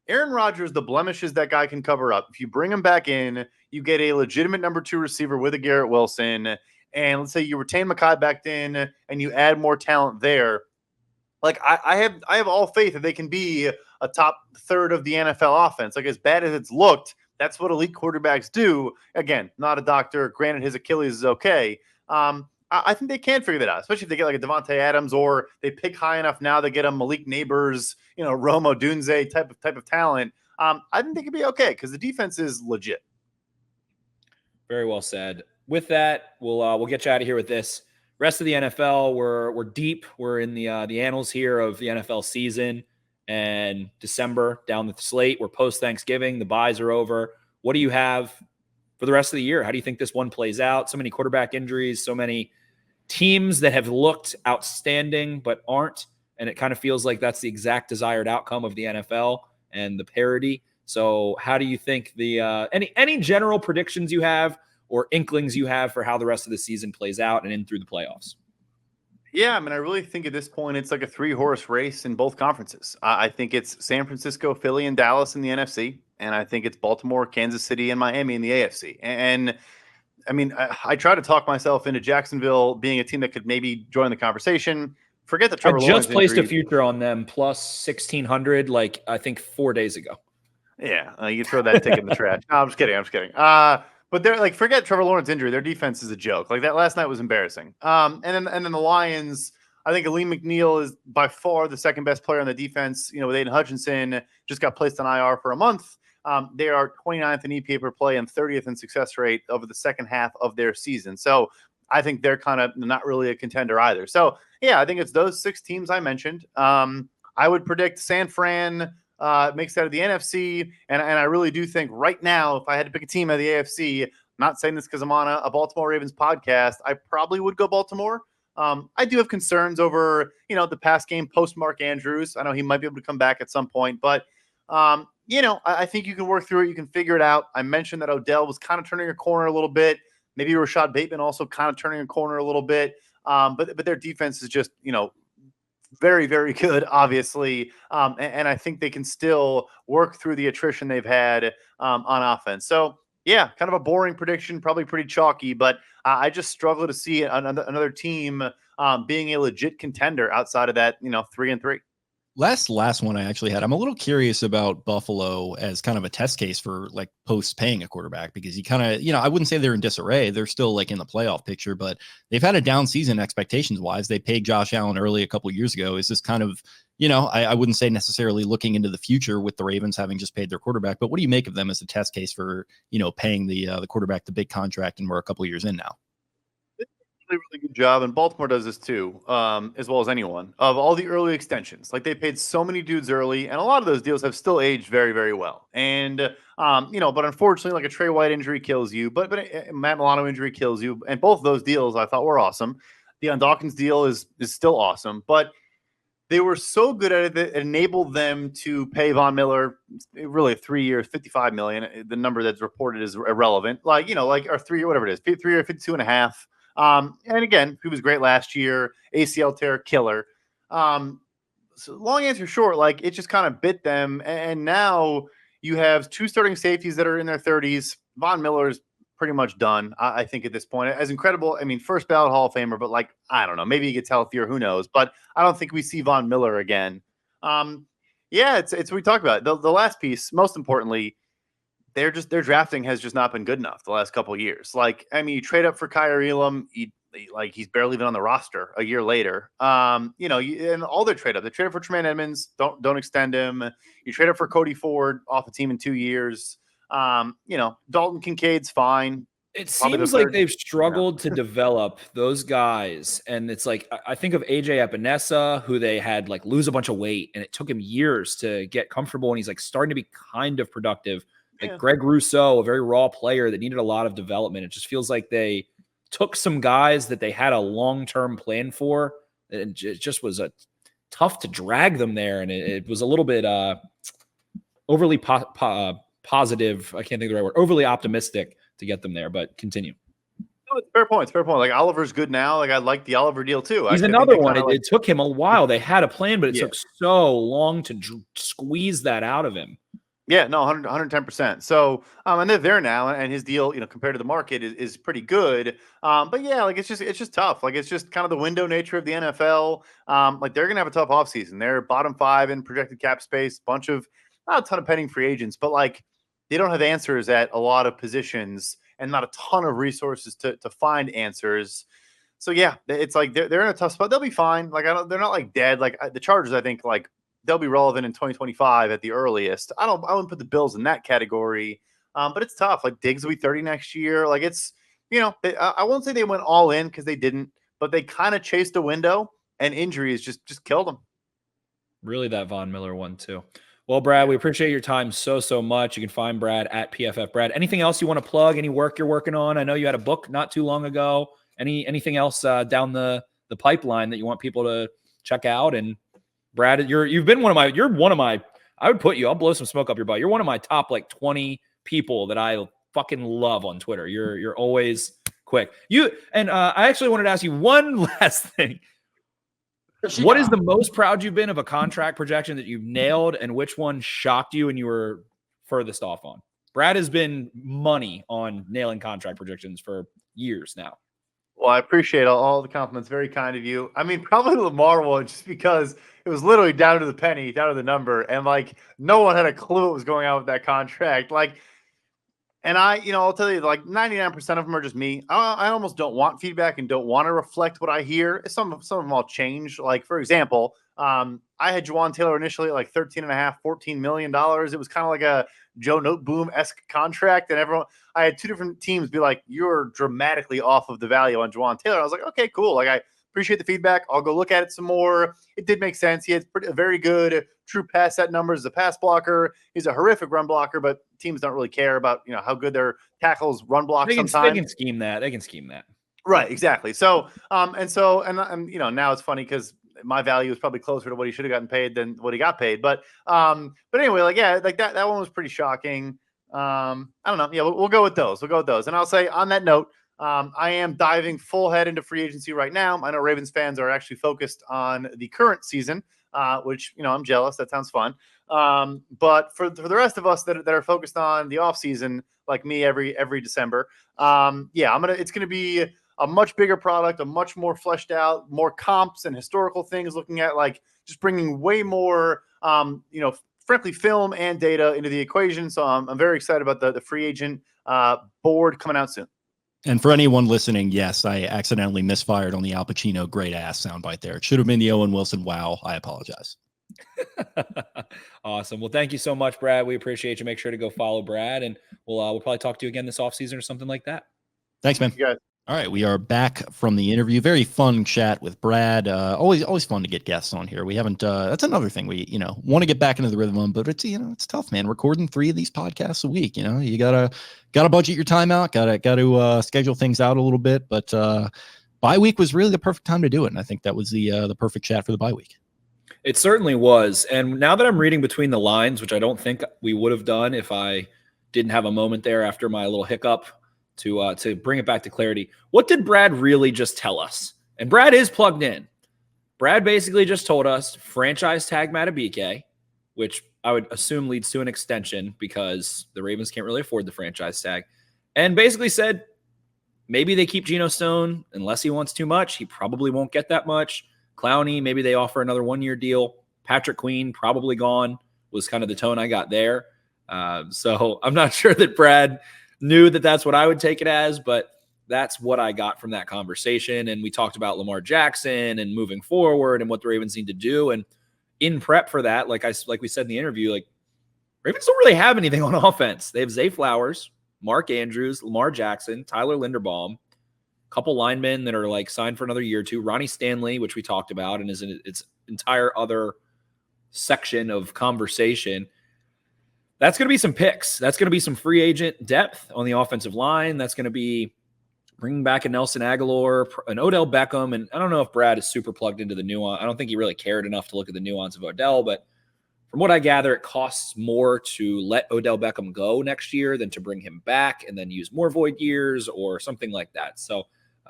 Aaron Rodgers, the blemishes that guy can cover up. If you bring him back in, you get a legitimate number 2 receiver with a Garrett Wilson. And let's say you retain Mekhi Becton and you add more talent there. Like I have all faith that they can be a top third of the NFL offense. Like as bad as it's looked, that's what elite quarterbacks do. Again, not a doctor. Granted, his Achilles is okay. I think they can figure that out, especially if they get like a Devontae Adams or they pick high enough now to get a Malik Neighbors, Rome Odunze type of talent. I think they could be okay because the defense is legit. Very well said. With that, we'll get you out of here with this. Rest of the NFL, we're deep. We're in the annals here of the NFL season, and December down the slate. We're post Thanksgiving. The buys are over. What do you have for the rest of the year? How do you think this one plays out? So many quarterback injuries, so many teams that have looked outstanding but aren't, and it kind of feels like that's the exact desired outcome of the NFL and the parity. So how do you think the any general predictions you have or inklings you have for how the rest of the season plays out and in through the playoffs? Yeah, I mean, I really think at this point it's like a 3-horse race in both conferences. I think it's San Francisco, Philly, and Dallas in the NFC, and I think it's Baltimore, Kansas City, and Miami in the AFC. And I mean, I try to talk myself into Jacksonville being a team that could maybe join the conversation. Forget the Trevor Lawrence just placed injury. a future on them plus 1,600, like I think 4 days ago. Yeah, you throw that ticket in the trash. No, I'm just kidding. But they're like, forget Trevor Lawrence injury. Their defense is a joke. Like that last night was embarrassing. And then the Lions, I think Aleem McNeil is by far the second best player on the defense. With Aiden Hutchinson just got placed on IR for a month. They are 29th in EPA per play and 30th in success rate over the second half of their season. So I think they're kind of not really a contender either. So yeah, I think it's those 6 teams I mentioned. I would predict San Fran makes out of the NFC. And I really do think right now, if I had to pick a team out of the AFC, I'm not saying this because I'm on a Baltimore Ravens podcast, I probably would go Baltimore. I do have concerns over, the pass game post Mark Andrews. I know he might be able to come back at some point, but I think you can work through it. You can figure it out. I mentioned that Odell was kind of turning a corner a little bit. Maybe Rashad Bateman also kind of turning a corner a little bit. But their defense is just, very, very good, obviously. And I think they can still work through the attrition they've had on offense. So, yeah, kind of a boring prediction, probably pretty chalky, but I just struggle to see another team being a legit contender outside of that, 3-3. Last one I actually had. I'm a little curious about Buffalo as kind of a test case for like post paying a quarterback, because you kind of, I wouldn't say they're in disarray. They're still like in the playoff picture, but they've had a down season expectations wise. They paid Josh Allen early a couple years ago. Is this kind of, I wouldn't say necessarily looking into the future with the Ravens having just paid their quarterback, but what do you make of them as a test case for, paying the quarterback the big contract, and we're a couple years in now? Really good job, and Baltimore does this too, as well as anyone, of all the early extensions. Like, they paid so many dudes early, and a lot of those deals have still aged very, very well. And but unfortunately, like, a Trey White injury kills you, but a Matt Milano injury kills you, and both of those deals I thought were awesome. The Dawkins deal is still awesome, but they were so good at it that it enabled them to pay Von Miller really 3 years, $55 million. The number that's reported is irrelevant. Or 3 year, whatever it is, 3 year, 52.5. And again, he was great last year. ACL tear, killer. So long answer short, like, it just kind of bit them. And now you have two starting safeties that are in their 30s. Von Miller's pretty much done, I think, at this point. As incredible, I mean, first ballot Hall of Famer, but like, I don't know, maybe he gets healthier, who knows? But I don't think we see Von Miller again. It's what we talked about. The last piece, most importantly, their drafting has just not been good enough the last couple of years. Like, I mean, you trade up for Kyer Elam, he's barely even on the roster a year later. And all their trade up. They traded for Tremaine Edmonds, don't extend him. You trade up for Cody Ford off a team in 2 years. Dalton Kincaid's fine. It seems like they've struggled to develop those guys. And it's like, I think of AJ Epinesa, who they had like lose a bunch of weight, and it took him years to get comfortable. And he's like starting to be kind of productive. Like Greg Rousseau, a very raw player that needed a lot of development. It just feels like they took some guys that they had a long-term plan for, and it just was tough to drag them there. And it was a little bit overly positive. I can't think of the right word. Overly optimistic to get them there, but continue. No, it's fair point. It's fair point. Like, Oliver's good now. Like, I like the Oliver deal too. He's another one. It took him a while. They had a plan, but it took so long to squeeze that out of him. Yeah, no, 110%. So, and they're there now, and his deal, compared to the market is pretty good. But yeah, like, it's just tough. Like, it's just kind of the window nature of the NFL. Like, they're going to have a tough offseason. They're bottom 5 in projected cap space, not a ton of pending free agents, but like, they don't have answers at a lot of positions and not a ton of resources to find answers. So yeah, it's like they're in a tough spot. They'll be fine. Like, they're not like dead. Like, the Chargers, I think, like, they'll be relevant in 2025 at the earliest. I wouldn't put the Bills in that category, but it's tough. Like, Diggs will be 30 next year. Like, it's, I won't say they went all in, because they didn't, but they kind of chased a window, and injuries just killed them. Really, that Von Miller one too. Well, Brad, we appreciate your time so much. You can find Brad at PFF Brad. Anything else you want to plug? Any work you're working on? I know you had a book not too long ago. Anything else down the pipeline that you want people to check out? And Brad, you're one of my, I would put you, I'll blow some smoke up your butt. You're one of my top like 20 people that I fucking love on Twitter. You're always quick. I actually wanted to ask you one last thing. What is the most proud you've been of a contract projection that you've nailed, and which one shocked you and you were furthest off on? Brad has been money on nailing contract projections for years now. Well, I appreciate all the compliments. Very kind of you. I mean, probably the Lamar one, just because it was literally down to the penny, down to the number. And like, no one had a clue what was going on with that contract. Like, and I'll tell you, like, 99% of them are just me. I almost don't want feedback and don't want to reflect what I hear. Some of them all change. Like, for example, I had Juwan Taylor initially at like $13.5, $14 million. It was kind of like a Joe Noteboom-esque contract. And I had two different teams be like, you're dramatically off of the value on Juwan Taylor. I was like, okay, cool. Like, I appreciate the feedback. I'll go look at it some more. It did make sense. He had a very good true pass set numbers as a pass blocker. He's a horrific run blocker, but teams don't really care about, how good their tackles run block sometimes. They can scheme that. Right, exactly. So, now it's funny because my value is probably closer to what he should have gotten paid than what he got paid. But anyway, like, yeah, like that one was pretty shocking. I don't know. Yeah, we'll go with those. And I'll say, on that note, I am diving full head into free agency right now. I know Ravens fans are actually focused on the current season, which, I'm jealous. That sounds fun. But for the rest of us that are focused on the offseason, like me every December, it's going to be a much bigger product, a much more fleshed out, more comps and historical things, looking at like just bringing way more, frankly, film and data into the equation. So I'm very excited about the free agent board coming out soon. And for anyone listening, yes, I accidentally misfired on the Al Pacino great ass soundbite there. It should have been the Owen Wilson. Wow. I apologize. Awesome. Well, thank you so much, Brad. We appreciate you. Make sure to go follow Brad, and we'll probably talk to you again this offseason or something like that. Thanks, man. You guys. All right, we are back from the interview. Very fun chat with Brad. Always fun to get guests on here. We haven't. That's another thing we want to get back into the rhythm of, but it's tough, man. Recording 3 of these podcasts a week. You gotta budget your time out. Gotta schedule things out a little bit. But bye week was really the perfect time to do it, and I think that was the perfect chat for the bye week. It certainly was. And now that I'm reading between the lines, which I don't think we would have done if I didn't have a moment there after my little hiccup to bring it back to clarity. What did Brad really just tell us? And Brad is plugged in. Brad basically just told us franchise tag Matabike, which I would assume leads to an extension because the Ravens can't really afford the franchise tag. And basically said maybe they keep Geno Stone unless he wants too much. He probably won't get that much. Clowney, maybe they offer another 1-year deal. Patrick Queen, probably gone, was kind of the tone I got there. So I'm not sure that Brad knew that that's what I would take it as, but that's what I got from that conversation. And we talked about Lamar Jackson and moving forward and what the Ravens need to do. And in prep for that, like we said in the interview, like Ravens don't really have anything on offense. They have Zay Flowers, Mark Andrews, Lamar Jackson, Tyler Linderbaum, a couple linemen that are like signed for another year or two, Ronnie Stanley, which we talked about and is in its entire other section of conversation. That's going to be some picks. That's going to be some free agent depth on the offensive line. That's going to be bringing back a Nelson Aguilar, an Odell Beckham. And I don't know if Brad is super plugged into the nuance. I don't think he really cared enough to look at the nuance of Odell, but from what I gather, it costs more to let Odell Beckham go next year than to bring him back and then use more void years or something like that. So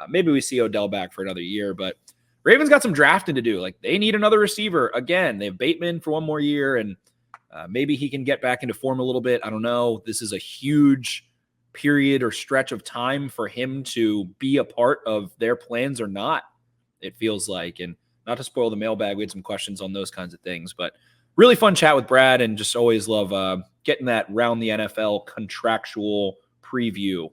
maybe we see Odell back for another year, but Ravens got some drafting to do. Like they need another receiver. Again, they have Bateman for 1 more year, and maybe he can get back into form a little bit. I don't know. This is a huge period or stretch of time for him to be a part of their plans or not, it feels like. And not to spoil the mailbag, we had some questions on those kinds of things. But really fun chat with Brad, and just always love getting that round the NFL contractual preview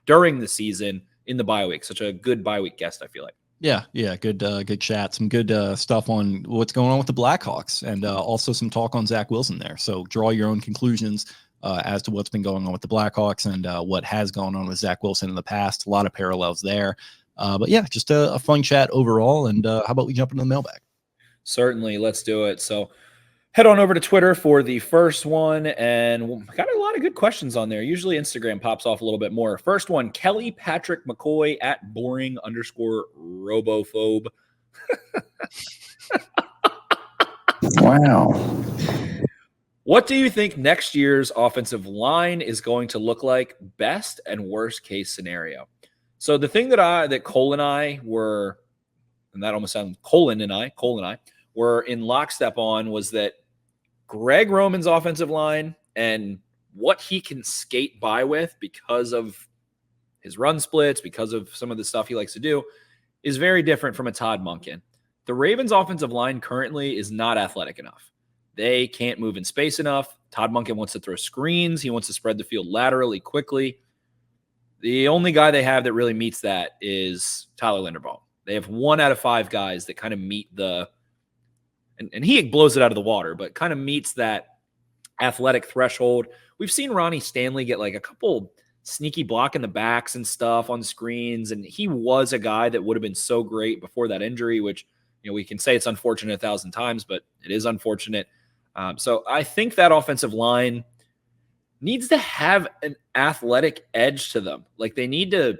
during the season in the bye week. Such a good bye week guest, I feel like. Yeah, good chat. Some good stuff on what's going on with the Blackhawks, and also some talk on Zach Wilson there. So draw your own conclusions as to what's been going on with the Blackhawks and what has gone on with Zach Wilson in the past. A lot of parallels there. But yeah, just a fun chat overall. And how about we jump into the mailbag? Certainly, let's do it. So head on over to Twitter for the first one, and we got a lot of good questions on there. Usually Instagram pops off a little bit more. First one, Kelly Patrick McCoy at boring_robophobe. Wow. What do you think next year's offensive line is going to look like, best and worst case scenario? So the thing that Cole and I were, and that almost sounds Cole and I were in lockstep on, was that Greg Roman's offensive line and what he can skate by with because of his run splits, because of some of the stuff he likes to do, is very different from a Todd Monken. The Ravens' offensive line currently is not athletic enough. They can't move in space enough. Todd Monken wants to throw screens. He wants to spread the field laterally quickly. The only guy they have that really meets that is Tyler Linderbaum. They have 1 out of 5 guys that kind of meet the and he blows it out of the water, but kind of meets that athletic threshold. We've seen Ronnie Stanley get like a couple sneaky block in the backs and stuff on screens, and he was a guy that would have been so great before that injury, which, we can say it's unfortunate 1,000 times, but it is unfortunate. So I think that offensive line needs to have an athletic edge to them. Like they need to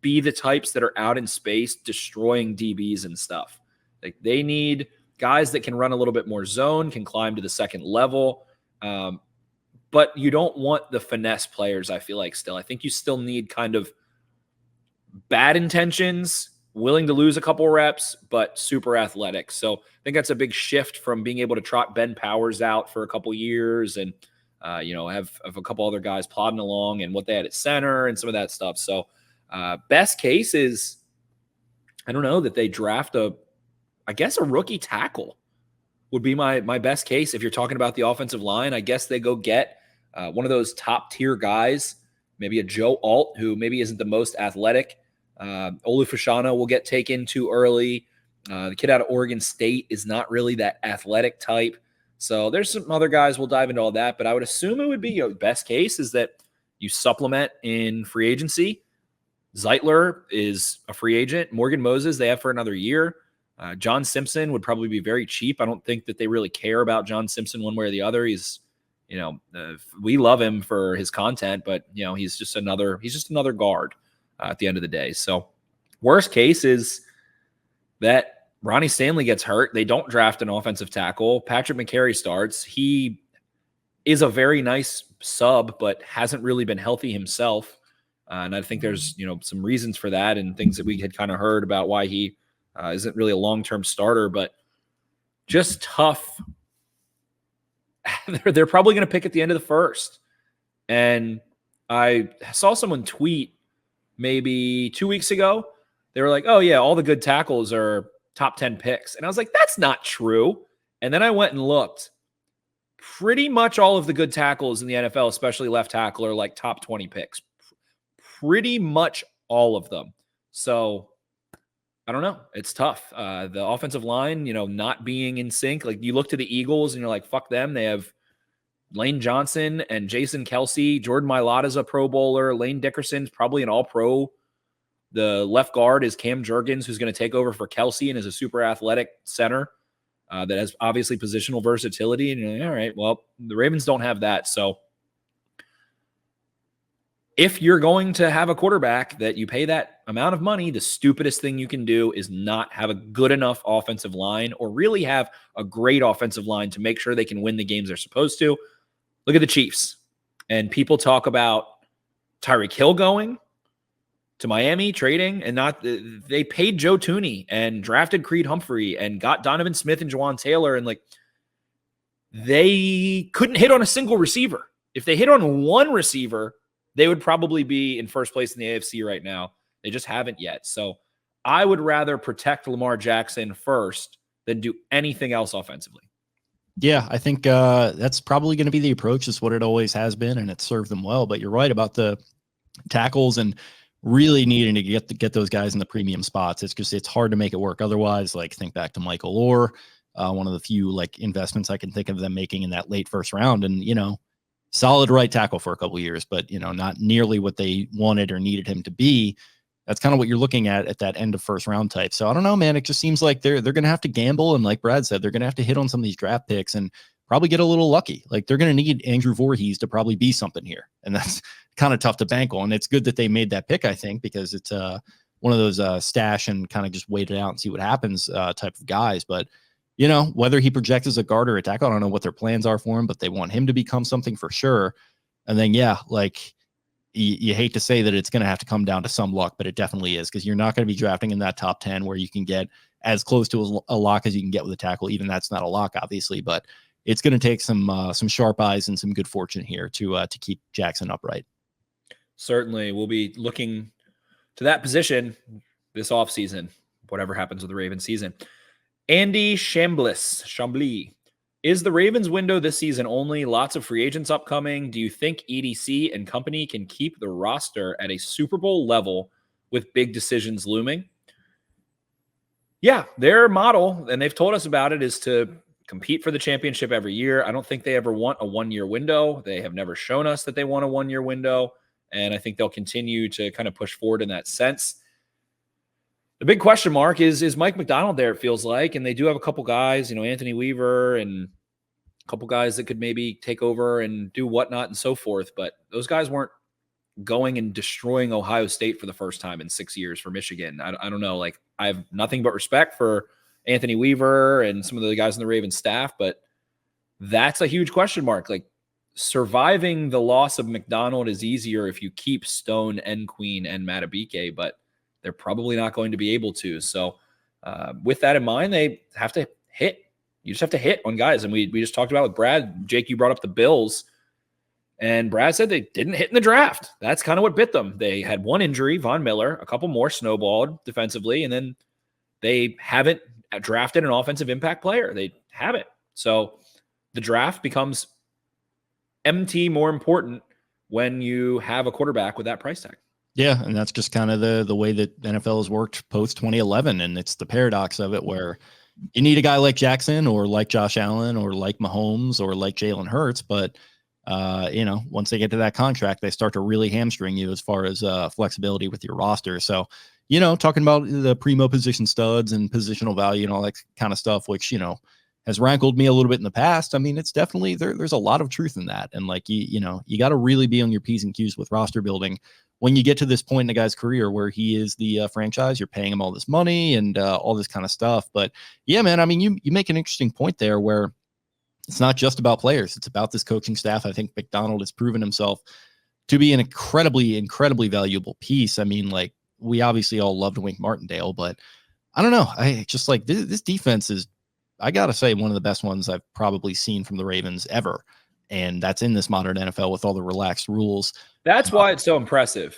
be the types that are out in space destroying DBs and stuff. Like they need guys that can run a little bit more zone, can climb to the second level. But you don't want the finesse players, I feel like, still. I think you still need kind of bad intentions, willing to lose a couple reps, but super athletic. So I think that's a big shift from being able to trot Ben Powers out for a couple years and, have a couple other guys plodding along and what they had at center and some of that stuff. So best case is, I don't know, that they draft a rookie tackle would be my best case. If you're talking about the offensive line, I guess they go get one of those top tier guys, maybe a Joe Alt, who maybe isn't the most athletic. Olu Fashanu will get taken too early. The kid out of Oregon State is not really that athletic type. So there's some other guys. We'll dive into all that, but I would assume it would be your best case is that you supplement in free agency. Zeitler is a free agent. Morgan Moses, they have for another year. John Simpson would probably be very cheap. I don't think that they really care about John Simpson one way or the other. He's, we love him for his content, but he's just another guard at the end of the day. So worst case is that Ronnie Stanley gets hurt. They don't draft an offensive tackle. Patrick McCary starts. He is a very nice sub, but hasn't really been healthy himself. And I think there's, some reasons for that and things that we had kind of heard about why he isn't really a long-term starter, but just tough. They're probably going to pick at the end of the first. And I saw someone tweet maybe 2 weeks ago. They were like, oh yeah, all the good tackles are top 10 picks. And I was like, that's not true. And then I went and looked. Pretty much all of the good tackles in the NFL, especially left tackle, are like top 20 picks. Pretty much all of them. So I don't know. It's tough. The offensive line, not being in sync. Like you look to the Eagles and you're like, fuck them. They have Lane Johnson and Jason Kelsey. Jordan Mailata's a Pro Bowler. Lane Dickerson's probably an All-Pro. The left guard is Cam Jurgens, who's going to take over for Kelsey and is a super athletic center that has obviously positional versatility. And you're like, all right, well, the Ravens don't have that. So if you're going to have a quarterback that you pay that amount of money, the stupidest thing you can do is not have a good enough offensive line or really have a great offensive line to make sure they can win the games they're supposed to. Look at the Chiefs. And people talk about Tyreek Hill going to Miami, trading, and they paid Joe Thuney and drafted Creed Humphrey and got Donovan Smith and Jawan Taylor. And they couldn't hit on a single receiver. If they hit on one receiver, they would probably be in first place in the AFC right now. They just haven't yet. So I would rather protect Lamar Jackson first than do anything else offensively. Yeah, I think that's probably going to be the approach. It's what it always has been, and it's served them well. But you're right about the tackles and really needing to get those guys in the premium spots. It's hard to make it work otherwise. Like think back to Michael Orr, one of the few investments I can think of them making in that late first round, and solid right tackle for a couple of years, but not nearly what they wanted or needed him to be. That's kind of what you're looking at that end of first round type. So I don't know, man. It just seems like they're going to have to gamble, and like Brad said, they're going to have to hit on some of these draft picks and probably get a little lucky. Like they're going to need Andrew Voorhees to probably be something here, and that's kind of tough to bank on. It's good that they made that pick, I think, because it's one of those stash and kind of just wait it out and see what happens type of guys. But whether he projects as a guard or a tackle, I don't know what their plans are for him, but they want him to become something for sure. And then, you hate to say that it's going to have to come down to some luck, but it definitely is, because you're not going to be drafting in that top 10 where you can get as close to a lock as you can get with a tackle. Even that's not a lock, obviously, but it's going to take some sharp eyes and some good fortune here to keep Jackson upright. Certainly. We'll be looking to that position this offseason, whatever happens with the Ravens season. Andy Chambly. Is the Ravens window this season only? Lots of free agents upcoming. Do you think EDC and company can keep the roster at a Super Bowl level with big decisions looming? Yeah, their model, and they've told us about it, is to compete for the championship every year. I don't think they ever want a one-year window. They have never shown us that they want a one-year window, and I think they'll continue to kind of push forward in that sense. The big question mark is Mike McDonald there, it feels like, and they do have a couple guys, Anthony Weaver and a couple guys that could maybe take over and do whatnot and so forth, but those guys weren't going and destroying Ohio State for the first time in 6 years for Michigan. I don't know. I have nothing but respect for Anthony Weaver and some of the guys in the Ravens staff, but that's a huge question mark. Surviving the loss of McDonald is easier if you keep Stone and Queen and Matabike, but they're probably not going to be able to. So with that in mind, they have to hit. You just have to hit on guys. And we just talked about with Brad. Jake, you brought up the Bills. And Brad said they didn't hit in the draft. That's kind of what bit them. They had one injury, Von Miller, a couple more snowballed defensively, and then they haven't drafted an offensive impact player. They haven't. So the draft becomes MT more important when you have a quarterback with that price tag. Yeah, and that's just kind of the way that NFL has worked post 2011, and it's the paradox of it where you need a guy like Jackson or like Josh Allen or like Mahomes or like Jalen Hurts, but once they get to that contract, they start to really hamstring you as far as flexibility with your roster. So, talking about the primo position studs and positional value and all that kind of stuff, which, has rankled me a little bit in the past. I mean, it's definitely there's a lot of truth in that. And like, you got to really be on your P's and Q's with roster building when you get to this point in the guy's career where he is the franchise, you're paying him all this money and all this kind of stuff. But yeah, man, I mean, you make an interesting point there where it's not just about players. It's about this coaching staff. I think Macdonald has proven himself to be an incredibly, incredibly valuable piece. I mean, like, we obviously all loved Wink Martindale, but I don't know. I just like this defense is, I got to say, one of the best ones I've probably seen from the Ravens ever. And that's in this modern NFL with all the relaxed rules. That's why it's so impressive.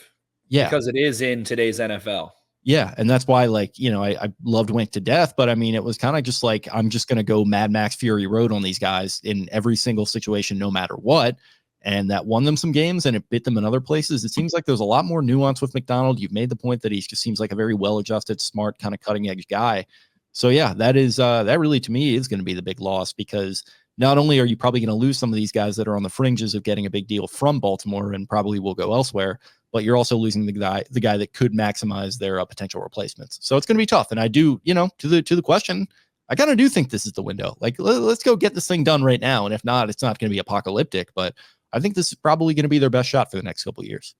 Yeah. Because it is in today's NFL. Yeah, and that's why, like, I loved Wink to death, but I mean, it was kind of just like, I'm just going to go Mad Max Fury Road on these guys in every single situation, no matter what. And that won them some games and it bit them in other places. It seems like there's a lot more nuance with Macdonald. You've made the point that he just seems like a very well-adjusted, smart, kind of cutting-edge guy. So yeah, that really, to me, is going to be the big loss, because not only are you probably going to lose some of these guys that are on the fringes of getting a big deal from Baltimore and probably will go elsewhere, but you're also losing the guy that could maximize their potential replacements. So it's going to be tough. And I do, to the question, I kind of do think this is the window. Like, let's go get this thing done right now. And if not, it's not going to be apocalyptic, but I think this is probably going to be their best shot for the next couple of years.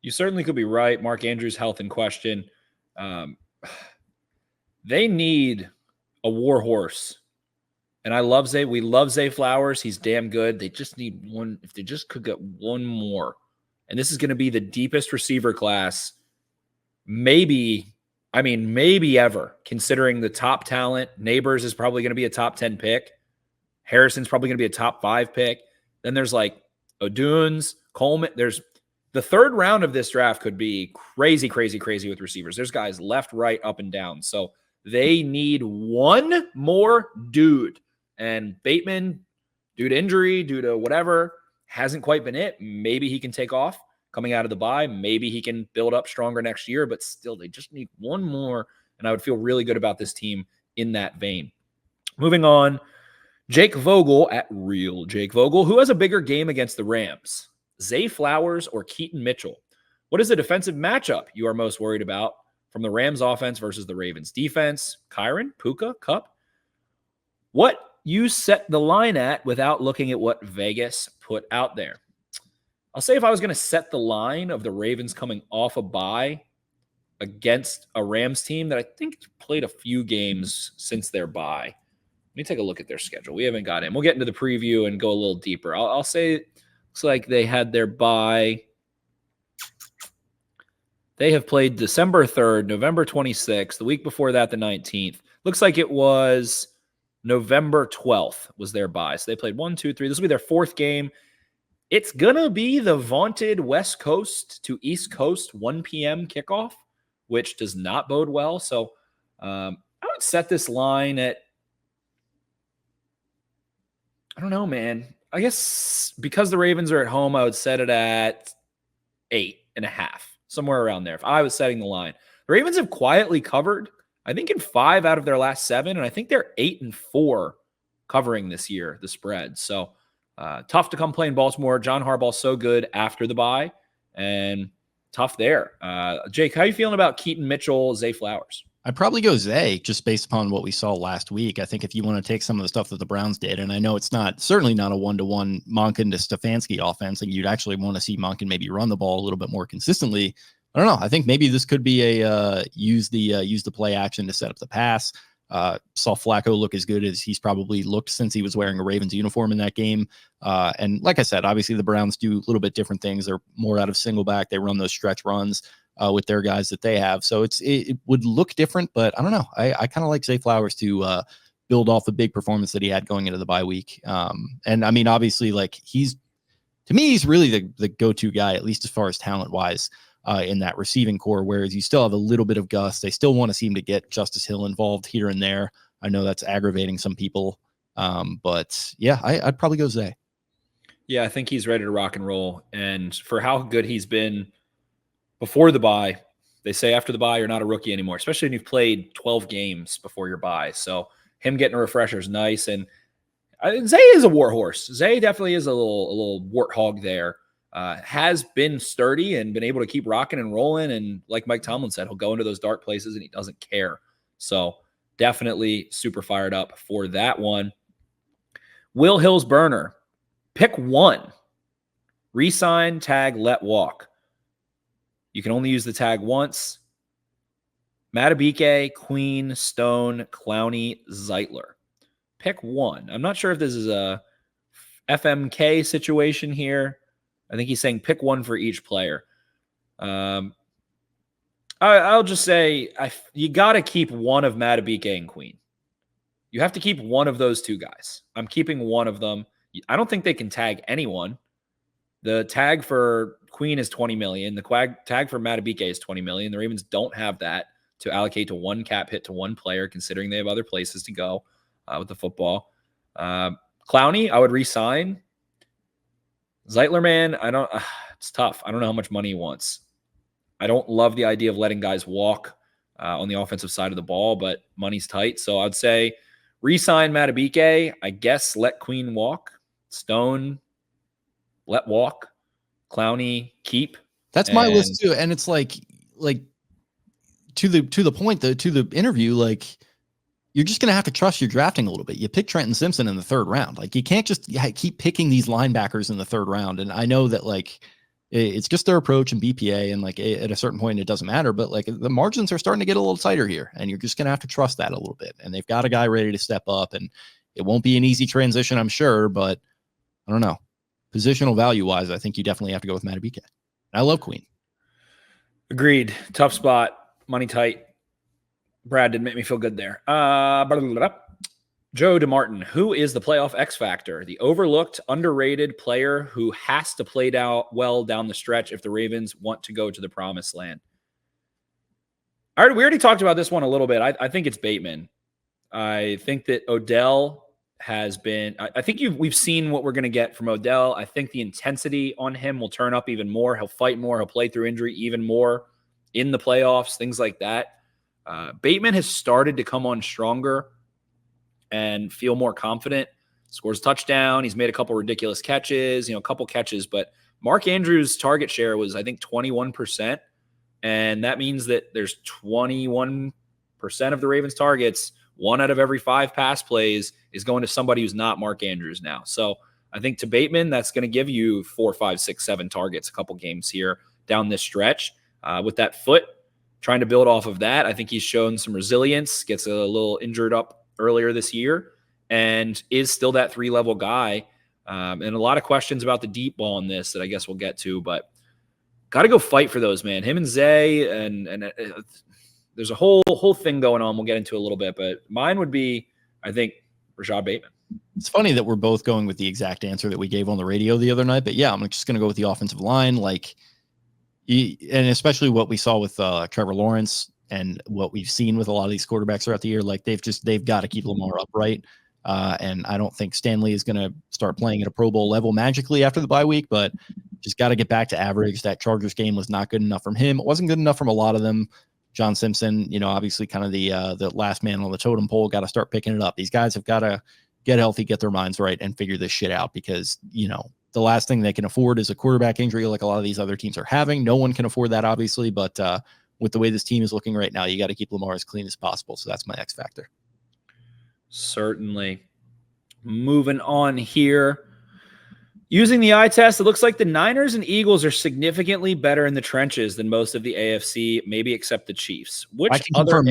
You certainly could be right. Mark Andrews' health in question. They need a war horse. And we love Zay Flowers. He's damn good. They just need one. If they just could get one more. And this is going to be the deepest receiver class, maybe ever, considering the top talent. Neighbors is probably going to be a top 10 pick. Harrison's probably going to be a top 5 pick. Then there's like O'Dunes, Coleman. There's the third round of this draft could be crazy, crazy, crazy with receivers. There's guys left, right, up, and down. So they need one more dude. And Bateman, due to injury, due to whatever, hasn't quite been it. Maybe he can take off coming out of the bye. Maybe he can build up stronger next year, but still, they just need one more. And I would feel really good about this team in that vein. Moving on, Jake Vogel at Real Jake Vogel. Who has a bigger game against the Rams? Zay Flowers or Keaton Mitchell? What is the defensive matchup you are most worried about from the Rams offense versus the Ravens defense? Kyron, Puka, Kupp? What you set the line at without looking at what Vegas put out there? I'll say if I was going to set the line of the Ravens coming off a bye against a Rams team that I think played a few games since their bye. Let me take a look at their schedule. We haven't got in. We'll get into the preview and go a little deeper. I'll say it looks like they had their bye. They have played December 3rd, November 26th, the week before that, the 19th. Looks like it was November 12th was their bye. So they played 1, 2, 3. This will be their 4th game. It's going to be the vaunted West Coast to East Coast 1 p.m. kickoff, which does not bode well. So I would set this line at, I don't know, man. I guess because the Ravens are at home, I would set it at 8.5, somewhere around there. If I was setting the line, the Ravens have quietly covered, I think, in 5 out of their last 7. And I think they're 8-4 covering this year, the spread. So tough to come play in Baltimore. John Harbaugh's so good after the bye, and tough there. Jake, how are you feeling about Keaton Mitchell, Zay Flowers? I'd probably go Zay, just based upon what we saw last week. I think if you want to take some of the stuff that the Browns did, and I know it's certainly not a 1-to-1 Monken to Stefanski offense, and you'd actually want to see Monken maybe run the ball a little bit more consistently. I don't know. I think maybe this could be a use the play action to set up the pass. Saw Flacco look as good as he's probably looked since he was wearing a Ravens uniform in that game. And like I said, obviously the Browns do a little bit different things. They're more out of single back. They run those stretch runs. with their guys that they have. So it would look different, but I don't know. I kind of like Zay Flowers to build off the big performance that he had going into the bye week. And I mean, obviously, like he's really the go-to guy, at least as far as talent wise, in that receiving core, whereas you still have a little bit of Gus. They still want to seem to get Justice Hill involved here and there. I know that's aggravating some people. But yeah, I'd probably go Zay. Yeah, I think he's ready to rock and roll. And for how good he's been before the bye, they say after the bye, you're not a rookie anymore, especially when you've played 12 games before your bye. So him getting a refresher is nice. And Zay is a war horse. Zay definitely is a little warthog there. Has been sturdy and been able to keep rocking and rolling. And like Mike Tomlin said, he'll go into those dark places and he doesn't care. So definitely super fired up for that one. Will Hill's burner. Pick one. Resign, tag, let walk. You can only use the tag once. Matabike, Queen, Stone, Clowney, Zeitler. Pick one. I'm not sure if this is a FMK situation here. I think he's saying pick one for each player. I'll just say you got to keep one of Matabike and Queen. You have to keep one of those two guys. I'm keeping one of them. I don't think they can tag anyone. The tag for Queen is $20 million. The tag for Matabike is $20 million. The Ravens don't have that to allocate to one cap hit to one player, considering they have other places to go with the football. Clowney, I would re-sign. Zeitler, man, it's tough. I don't know how much money he wants. I don't love the idea of letting guys walk on the offensive side of the ball, but money's tight. So I'd say re-sign Matabike. I guess let Queen walk. Stone, let walk. Clowney, keep. That's my list too. And it's like to the point, to the interview, like you're just going to have to trust your drafting a little bit. You pick Trenton Simpson in the third round. Like you can't just keep picking these linebackers in the third round. And I know that like it's just their approach and BPA, and like at a certain point it doesn't matter, but like the margins are starting to get a little tighter here, and you're just going to have to trust that a little bit. And they've got a guy ready to step up, and it won't be an easy transition, I'm sure, but I don't know. Positional value wise, I think you definitely have to go with Matabike. I love Queen. Agreed. Tough spot. Money tight. Brad didn't make me feel good there. Joe DeMartin, who is the playoff X factor? The overlooked, underrated player who has to play well down the stretch if the Ravens want to go to the promised land. We already talked about this one a little bit. I think it's Bateman. I think that Odell has been, I think we've seen what we're going to get from Odell. I think the intensity on him will turn up even more. He'll fight more. He'll play through injury even more in the playoffs, things like that. Bateman has started to come on stronger and feel more confident. Scores a touchdown. He's made a couple ridiculous catches, a couple catches, but Mark Andrews' target share was, I think, 21%. And that means that there's 21% of the Ravens targets. 1 out of every 5 pass plays is going to somebody who's not Mark Andrews now. So I think to Bateman, that's going to give you 4, 5, 6, 7 targets, a couple games here down this stretch. With that foot, trying to build off of that, I think he's shown some resilience, gets a little injured up earlier this year, and is still that 3-level guy. And a lot of questions about the deep ball in this that I guess we'll get to, but got to go fight for those, man. Him and Zay, and there's a whole thing going on we'll get into a little bit, but mine would be, I think, Rashad Bateman. It's funny that we're both going with the exact answer that we gave on the radio the other night, but yeah, I'm just going to go with the offensive line. Like, and especially what we saw with Trevor Lawrence and what we've seen with a lot of these quarterbacks throughout the year, like they've got to keep Lamar upright. And I don't think Stanley is going to start playing at a Pro Bowl level magically after the bye week, but just got to get back to average. That Chargers game was not good enough from him. It wasn't good enough from a lot of them. John Simpson, obviously kind of the last man on the totem pole, got to start picking it up. These guys have got to get healthy, get their minds right, and figure this shit out, because, the last thing they can afford is a quarterback injury like a lot of these other teams are having. No one can afford that, obviously, but with the way this team is looking right now, you got to keep Lamar as clean as possible. So that's my X factor. Certainly. Moving on here. Using the eye test, it looks like the Niners and Eagles are significantly better in the trenches than most of the AFC, maybe except the Chiefs. Which I can confirm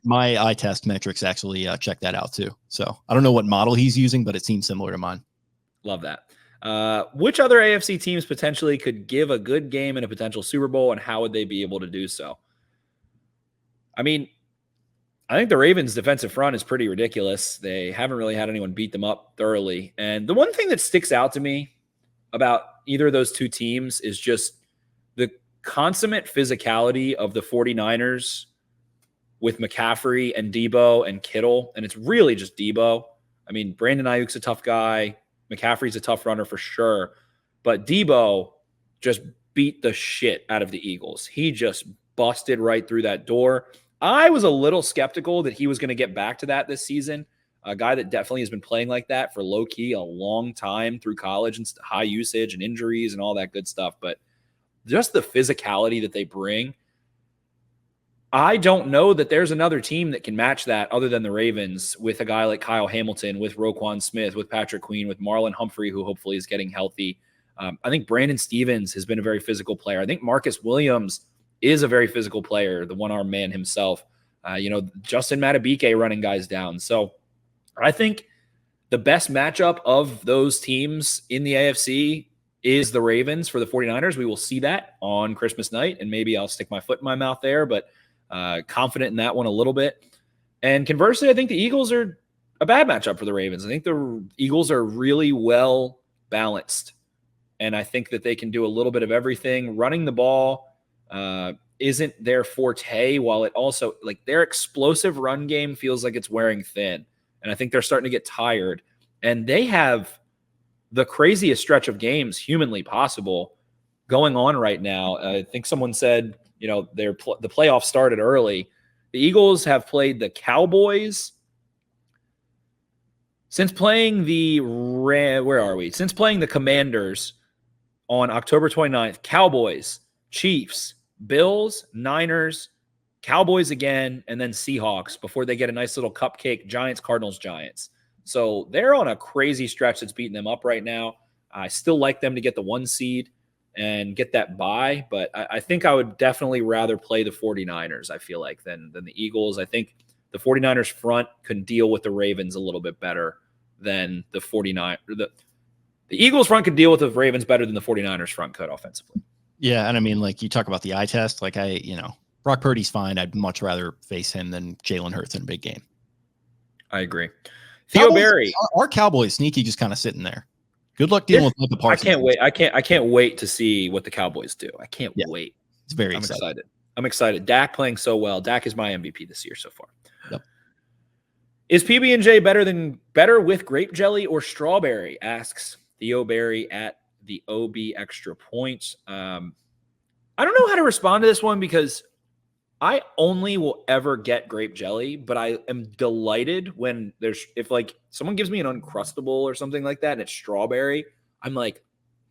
my eye test metrics actually check that out too. So I don't know what model he's using, but it seems similar to mine. Love that. Which other AFC teams potentially could give a good game in a potential Super Bowl, and how would they be able to do so? I mean, I think the Ravens' defensive front is pretty ridiculous. They haven't really had anyone beat them up thoroughly. And the one thing that sticks out to me about either of those two teams is just the consummate physicality of the 49ers with McCaffrey and Debo and Kittle. And it's really just Debo. I mean, Brandon Ayuk's a tough guy. McCaffrey's a tough runner for sure. But Debo just beat the shit out of the Eagles. He just busted right through that door. I was a little skeptical that he was going to get back to that this season. A guy that definitely has been playing like that for low-key a long time through college and high usage and injuries and all that good stuff. But just the physicality that they bring, I don't know that there's another team that can match that other than the Ravens, with a guy like Kyle Hamilton, with Roquan Smith, with Patrick Queen, with Marlon Humphrey, who hopefully is getting healthy. I think Brandon Stevens has been a very physical player. I think Marcus Williams is a very physical player, the one-arm man himself. Justin Matabike running guys down. So I think the best matchup of those teams in the AFC is the Ravens for the 49ers. We will see that on Christmas night, and maybe I'll stick my foot in my mouth there, but confident in that one a little bit. And conversely, I think the Eagles are a bad matchup for the Ravens. I think the Eagles are really well balanced, and I think that they can do a little bit of everything. Running the ball isn't their forte, while it also, like, their explosive run game feels like it's wearing thin. And I think they're starting to get tired. And they have the craziest stretch of games humanly possible going on right now. I think someone said, the playoffs started early. The Eagles have played the Cowboys since playing since playing the Commanders on October 29th. Cowboys, Chiefs, Bills, Niners, Cowboys again, and then Seahawks before they get a nice little cupcake, Giants, Cardinals, Giants. So they're on a crazy stretch that's beating them up right now. I still like them to get the 1 seed and get that bye, but I think I would definitely rather play the 49ers, I feel like, than the Eagles. I think the 49ers front can deal with the Ravens a little bit better than the 49ers. The Eagles front could deal with the Ravens better than the 49ers front could offensively. Yeah, and I mean, like, you talk about the eye test, like, Brock Purdy's fine. I'd much rather face him than Jalen Hurts in a big game. I agree. Theo Berry. Our Cowboys sneaky, just kind of sitting there. Good luck dealing with the Parsons. I can't wait. I can't wait to see what the Cowboys do. I can't wait. It's very exciting. I'm excited. Dak playing so well. Dak is my MVP this year so far. Yep. Is PB&J better with grape jelly or strawberry? Asks Theo Berry at the OB Extra Points. I don't know how to respond to this one because I only will ever get grape jelly, but I am delighted when if someone gives me an Uncrustable or something like that and it's strawberry, I'm like,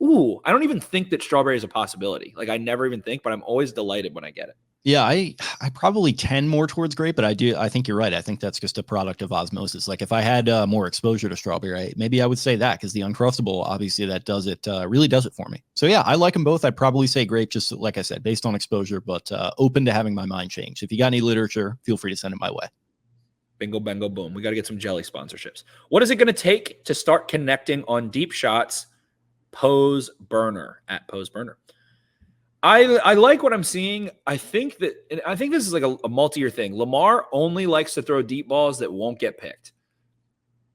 ooh, I don't even think that strawberry is a possibility. Like, I never even think, but I'm always delighted when I get it. Yeah, I probably tend more towards grape, but I think you're right. I think that's just a product of osmosis. Like, if I had more exposure to strawberry, maybe I would say that, because the Uncrustable, obviously, that does it, really does it for me. So yeah, I like them both. I'd probably say grape, just like I said, based on exposure, but open to having my mind change. If you got any literature, feel free to send it my way. Bingo, bango, boom. We got to get some jelly sponsorships. What is it going to take to start connecting on deep shots? Pose Burner at Pose Burner. I like what I'm seeing. I think this is like a multi-year thing. Lamar only likes to throw deep balls that won't get picked.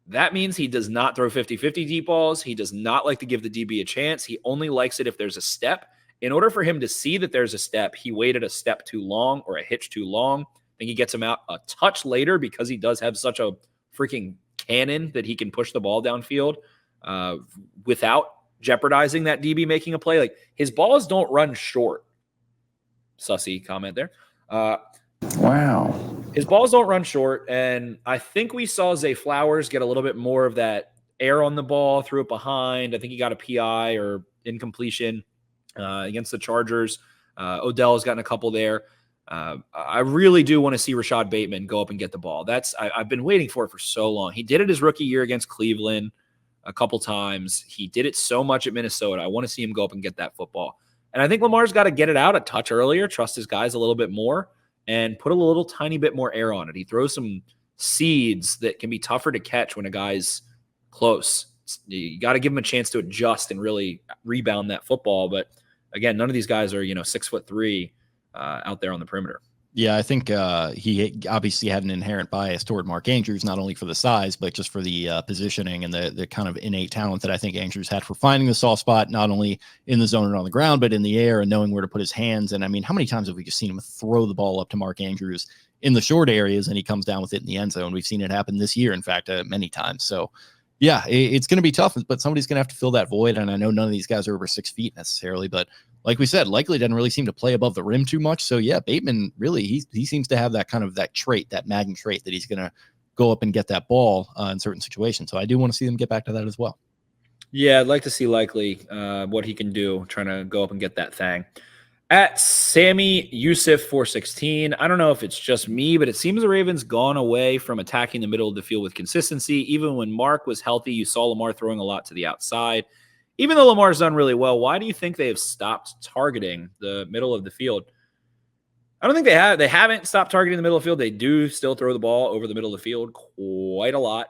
That means he does not throw 50-50 deep balls. He does not like to give the DB a chance. He only likes it if there's a step. In order for him to see that there's a step, he waited a step too long or a hitch too long. I think he gets him out a touch later because he does have such a freaking cannon that he can push the ball downfield without jeopardizing that DB making a play. Like, his balls don't run short. Sussy comment there. Wow. His balls don't run short, and I think we saw Zay Flowers get a little bit more of that air on the ball, threw it behind. I think he got a PI or incompletion against the Chargers. Odell has gotten a couple there. I really do want to see Rashad Bateman go up and get the ball. I've been waiting for it for so long. He did it his rookie year against Cleveland a couple times. He did it so much at Minnesota. I want to see him go up and get that football. And I think Lamar's got to get it out a touch earlier, trust his guys a little bit more, and put a little tiny bit more air on it. He throws some seeds that can be tougher to catch when a guy's close. you got to give him a chance to adjust and really rebound that football. But again, none of these guys are 6'3" out there on the perimeter. Yeah, I think he obviously had an inherent bias toward Mark Andrews, not only for the size, but just for the positioning and the kind of innate talent that I think Andrews had for finding the soft spot, not only in the zone and on the ground, but in the air and knowing where to put his hands. And I mean, how many times have we just seen him throw the ball up to Mark Andrews in the short areas and he comes down with it in the end zone? We've seen it happen this year, in fact, many times. So, yeah, it's going to be tough, but somebody's going to have to fill that void. And I know none of these guys are over 6 feet necessarily, but like we said, Likely doesn't really seem to play above the rim too much. So yeah, Bateman really, he seems to have that kind of that trait, that Madden trait, that he's going to go up and get that ball in certain situations. So I do want to see them get back to that as well. Yeah, I'd like to see Likely what he can do, trying to go up and get that thing. At Sammy Yusuf 416, I don't know if it's just me, but it seems the Ravens gone away from attacking the middle of the field with consistency. Even when Mark was healthy, you saw Lamar throwing a lot to the outside. Even though Lamar's done really well, why do you think they have stopped targeting the middle of the field? I don't think they have. They haven't stopped targeting the middle of the field. They do still throw the ball over the middle of the field quite a lot,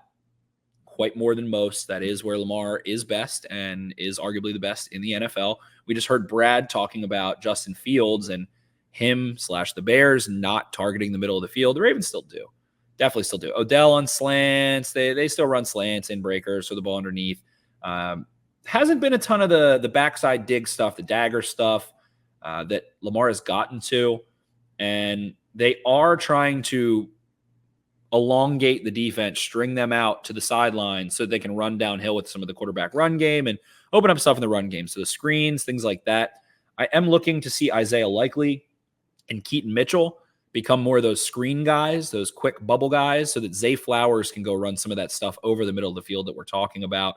quite more than most. That is where Lamar is best and is arguably the best in the NFL. We just heard Brad talking about Justin Fields and him/the Bears not targeting the middle of the field. The Ravens still do. Definitely still do. Odell on slants. They still run slants in breakers, so the ball underneath. Hasn't been a ton of the backside dig stuff, the dagger stuff that Lamar has gotten to. And they are trying to elongate the defense, string them out to the sideline so they can run downhill with some of the quarterback run game and open up stuff in the run game. So the screens, things like that. I am looking to see Isaiah Likely and Keaton Mitchell become more of those screen guys, those quick bubble guys, so that Zay Flowers can go run some of that stuff over the middle of the field that we're talking about.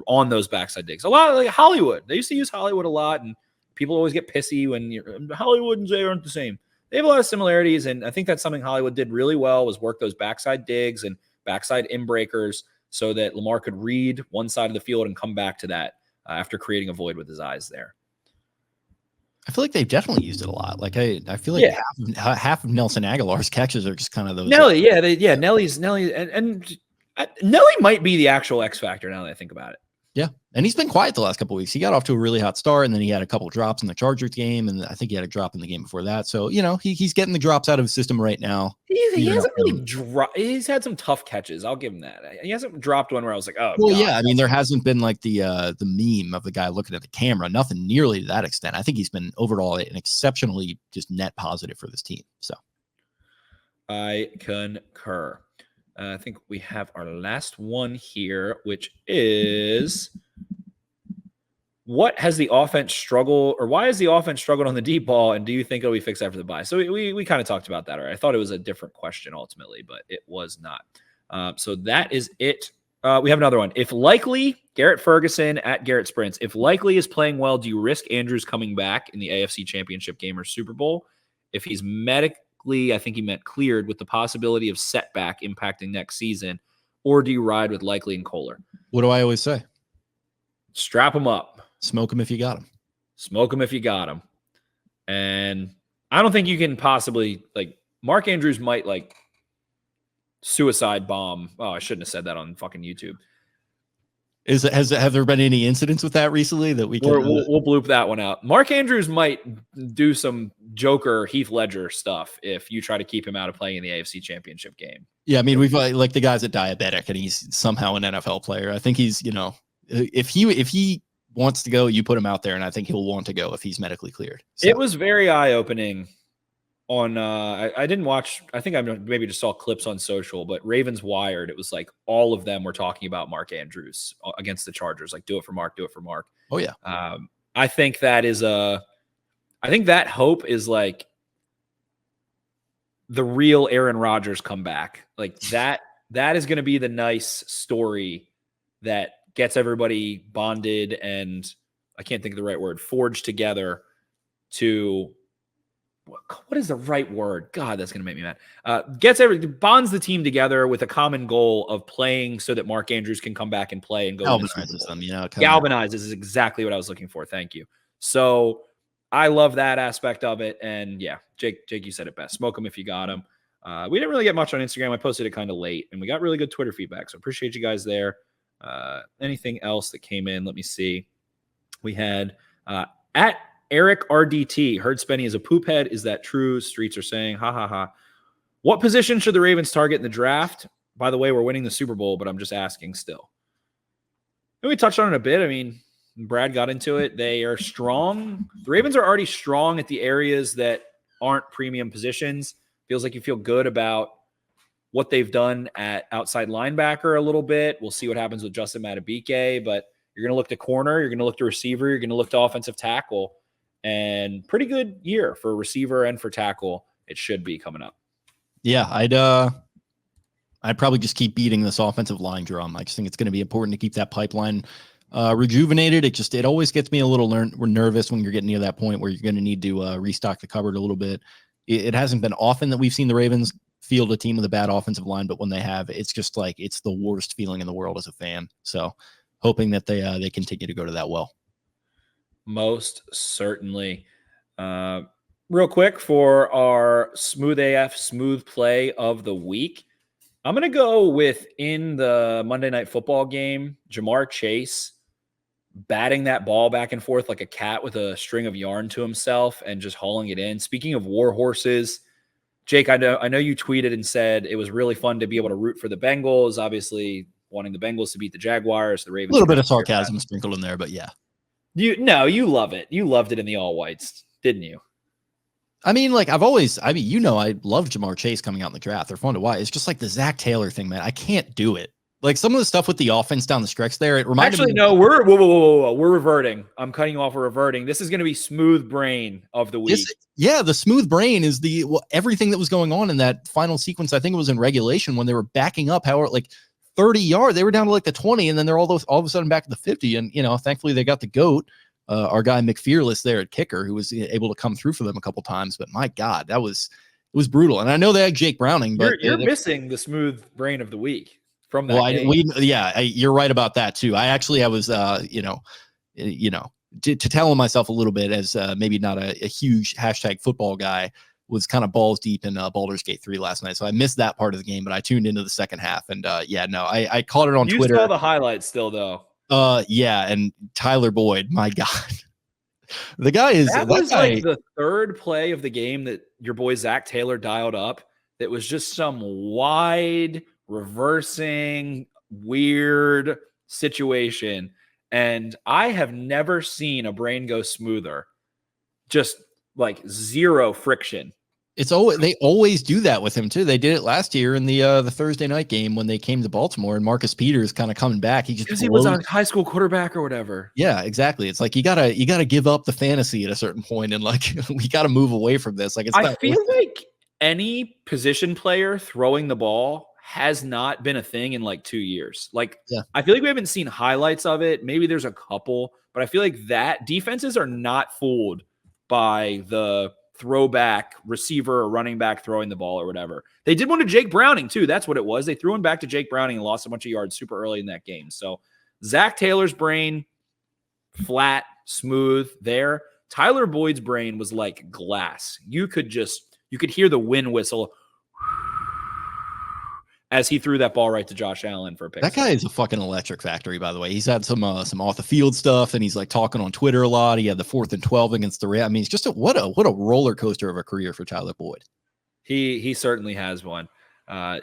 On those backside digs. A lot like Hollywood. They used to use Hollywood a lot, and people always get pissy when Hollywood and Zay aren't the same. They have a lot of similarities, and I think that's something Hollywood did really well, was work those backside digs and backside in-breakers so that Lamar could read one side of the field and come back to that after creating a void with his eyes there. I feel like they've definitely used it a lot. Like I feel like half of Nelson Aguilar's catches are just kind of those. Nelly, Nelly's and Nelly might be the actual X factor now that I think about it. Yeah. And he's been quiet the last couple of weeks. He got off to a really hot start, and then he had a couple drops in the Chargers game, and I think he had a drop in the game before that. So, he's getting the drops out of his system right now. He hasn't really dropped. He's had some tough catches. I'll give him that. He hasn't dropped one where I was like, oh, well, God. Yeah. I mean, there hasn't been like the meme of the guy looking at the camera. Nothing nearly to that extent. I think he's been overall an exceptionally just net positive for this team. So I concur. I think we have our last one here, which is what has the offense struggled, or why has the offense struggled on the deep ball, and do you think it'll be fixed after the bye? So we kind of talked about that. Right? I thought it was a different question ultimately, but it was not. So that is it. We have another one. If Likely, Garrett Ferguson at Garrett Sprints, if Likely is playing well, do you risk Andrews coming back in the AFC Championship game or Super Bowl? If he's I think he meant cleared, with the possibility of setback impacting next season, or do you ride with Likely and Kohler? What do I always say? Strap him up. Smoke him if you got him. Smoke him if you got him. And I don't think you can possibly, Mark Andrews might, suicide bomb. Oh, I shouldn't have said that on fucking YouTube. Have there been any incidents with that recently that we can? We'll bloop that one out. Mark Andrews might do some Joker Heath Ledger stuff if you try to keep him out of playing in the AFC Championship game. Yeah, I mean, we've like the guy's a diabetic and he's somehow an NFL player. I think he's, if he wants to go, you put him out there, and I think he'll want to go if he's medically cleared. So. It was very eye-opening. On I didn't watch, I think I maybe just saw clips on social, but Ravens Wired, it was like all of them were talking about Mark Andrews against the Chargers, like do it for Mark. Oh yeah. I think that is I think that hope is like the real Aaron Rodgers comeback. Like that is going to be the nice story that gets everybody bonded and I can't think of the right word, forged together to what is the right word? God, that's going to make me mad. Bonds the team together with a common goal of playing so that Mark Andrews can come back and play and go. Galvanizes them, Galvanizes is exactly what I was looking for. Thank you. So I love that aspect of it. And yeah, Jake, you said it best. Smoke them if you got them. We didn't really get much on Instagram. I posted it kind of late, and we got really good Twitter feedback. So appreciate you guys there. Anything else that came in? Let me see. We had at Eric RDT, heard Spenny is a poop head. Is that true? Streets are saying, ha ha ha. What position should the Ravens target in the draft? By the way, we're winning the Super Bowl, but I'm just asking still. And we touched on it a bit. I mean, Brad got into it. They are strong. The Ravens are already strong at the areas that aren't premium positions. Feels like you feel good about what they've done at outside linebacker a little bit. We'll see what happens with Justin Madubuike, but you're going to look to corner, you're going to look to receiver, you're going to look to offensive tackle, and pretty good year for receiver and for tackle. It should be coming up. Yeah, I'd probably just keep beating this offensive line drum. I just think it's going to be important to keep that pipeline rejuvenated. It always gets me a little nervous when you're getting near that point where you're going to need to restock the cupboard a little bit. It hasn't been often that we've seen the Ravens field a team with a bad offensive line, but when they have, it's just like it's the worst feeling in the world as a fan. So hoping that they continue to go to that well. Most certainly. Real quick for our smooth AF smooth play of the week, I'm going to go with, in the Monday Night Football game, Jamar Chase batting that ball back and forth like a cat with a string of yarn to himself and just hauling it in. Speaking of war horses, Jake, I know you tweeted and said it was really fun to be able to root for the Bengals, obviously wanting the Bengals to beat the Jaguars, the Ravens. A little bit of sarcasm sprinkled in there, but yeah. You love it. You loved it in the all whites, didn't you? I mean, like I love Jamar Chase coming out in the draft. They're fun to watch. It's just like the Zach Taylor thing, man. I can't do it. Like some of the stuff with the offense down the stretch there, it reminded me. No, we're reverting. I'm cutting you off. We're reverting. This is going to be smooth brain of the week. The smooth brain is everything that was going on in that final sequence. I think it was in regulation when they were backing up, like 30 yards. They were down to like the 20, and then they're all of a sudden back to the 50. And thankfully they got the GOAT. Our guy McFearless there at kicker, who was able to come through for them a couple times. But my God, it was brutal. And I know they had Jake Browning, but you're missing the smooth brain of the week from that game. You're right about that too. I was, telling myself a little bit as maybe not a huge hashtag football guy, was kind of balls deep in Baldur's Gate 3 last night. So I missed that part of the game, but I tuned into the second half, and I caught it on Twitter. You saw the highlights still though. And Tyler Boyd, my God, the guy is like the third play of the game that your boy Zach Taylor dialed up. That was just some wide reversing weird situation, and I have never seen a brain go smoother. Just like zero friction. They always do that with him too. They did it last year in the Thursday night game when they came to Baltimore, and Marcus Peters kind of coming back. Because he was a high school quarterback or whatever. Yeah, exactly. It's like you gotta give up the fantasy at a certain point, and like we gotta move away from this. Like I feel like any position player throwing the ball has not been a thing in like 2 years. Like I feel like we haven't seen highlights of it. Maybe there's a couple, but I feel like that defenses are not fooled by the throwback receiver or running back throwing the ball or whatever. They did one to Jake Browning too. That's what it was. They threw him back to Jake Browning and lost a bunch of yards super early in that game. So Zach Taylor's brain, flat, smooth there. Tyler Boyd's brain was like glass. You could hear the wind whistle as he threw that ball right to Josh Allen for a pick. That guy is a fucking electric factory, by the way. He's had some off the field stuff, and he's like talking on Twitter a lot. He had the 4th and 12 against the Rams. I mean, it's just what a roller coaster of a career for Tyler Boyd. He certainly has one.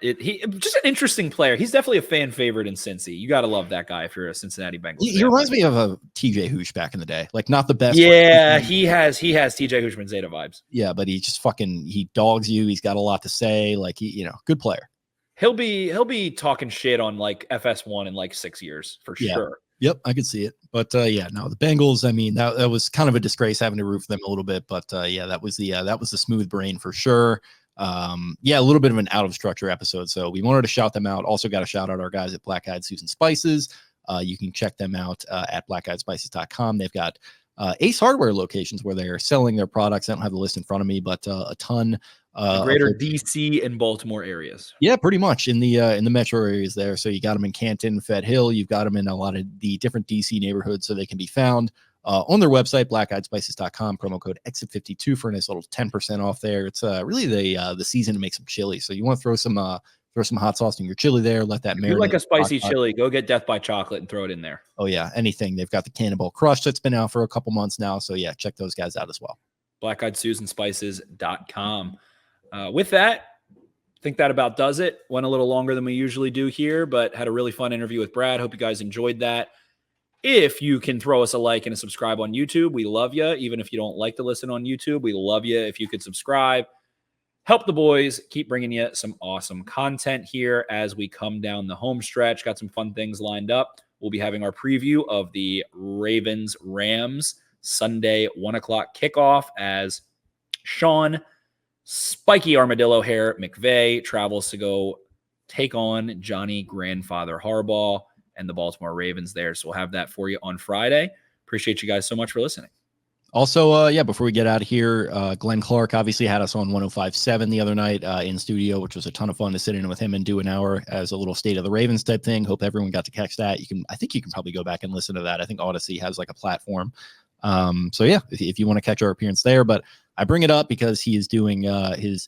He just an interesting player. He's definitely a fan favorite in Cincy. You got to love that guy if you're a Cincinnati Bengals. He reminds me of a TJ Hoosh back in the day. Like not the best. Yeah, he has TJ Hooshman Zeta vibes. Yeah, but he just he dogs you. He's got a lot to say. Like good player. He'll be talking shit on like FS1 in like 6 years for sure. Yep, I could see it. But the Bengals, I mean, that was kind of a disgrace having to root for them a little bit. But that was the smooth brain for sure. A little bit of an out of structure episode. So we wanted to shout them out. Also got to shout out our guys at Black Eyed Susan Spices. You can check them out at blackeyedspices.com. They've got Ace Hardware locations where they're selling their products. I don't have the list in front of me, but a ton. The greater DC and Baltimore areas. Yeah, pretty much in the metro areas there. So you got them in Canton, Fed Hill. You've got them in a lot of the different DC neighborhoods, so they can be found on their website, blackeyedspices.com. Promo code exit52 for a nice little 10% off there. It's really the season to make some chili. So you want to throw some throw some hot sauce in your chili there. Let that If marinate. you like a spicy chili, go get Death by Chocolate and throw it in there. Oh, yeah. Anything. They've got the Cannonball Crush that's been out for a couple months now. So, yeah, check those guys out as well. blackeyedsusanspices.com. With that, I think that about does it. Went a little longer than we usually do here, but had a really fun interview with Brad. Hope you guys enjoyed that. If you can throw us a like and a subscribe on YouTube, we love you. Even if you don't like to listen on YouTube, we love you if you could subscribe. Help the boys keep bringing you some awesome content here as we come down the home stretch. Got some fun things lined up. We'll be having our preview of the Ravens-Rams Sunday 1 o'clock kickoff as Sean Spiky Armadillo Hair McVay travels to go take on Johnny Grandfather Harbaugh and the Baltimore Ravens there. So we'll have that for you on Friday. Appreciate you guys so much for listening. Also, before we get out of here, Glenn Clark obviously had us on 105.7 the other night in studio, which was a ton of fun to sit in with him and do an hour as a little State of the Ravens type thing. Hope everyone got to catch that. I think you can probably go back and listen to that. I think Odyssey has like a platform. If you want to catch our appearance there, but I bring it up because he is doing his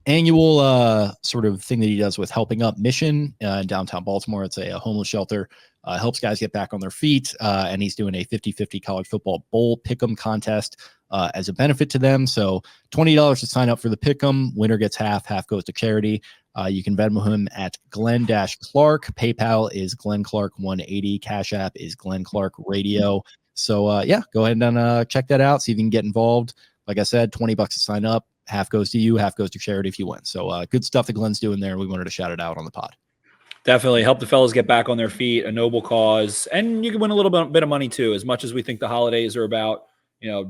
annual sort of thing that he does with Helping Up Mission in downtown Baltimore. It's a homeless shelter, helps guys get back on their feet, and he's doing a 50-50 college football bowl pick'em contest as a benefit to them. So $20 to sign up for the pick'em. Winner gets half goes to charity. You can Venmo him at Glenn-Clark. PayPal is Glenn Clark 180. Cash App is Glenn Clark Radio. So go ahead and check that out. See if you can get involved. Like I said, $20 to sign up. Half goes to you, half goes to charity if you win. So good stuff that Glenn's doing there. We wanted to shout it out on the pod. Definitely help the fellas get back on their feet, a noble cause. And you can win a little bit of money too, as much as we think the holidays are about,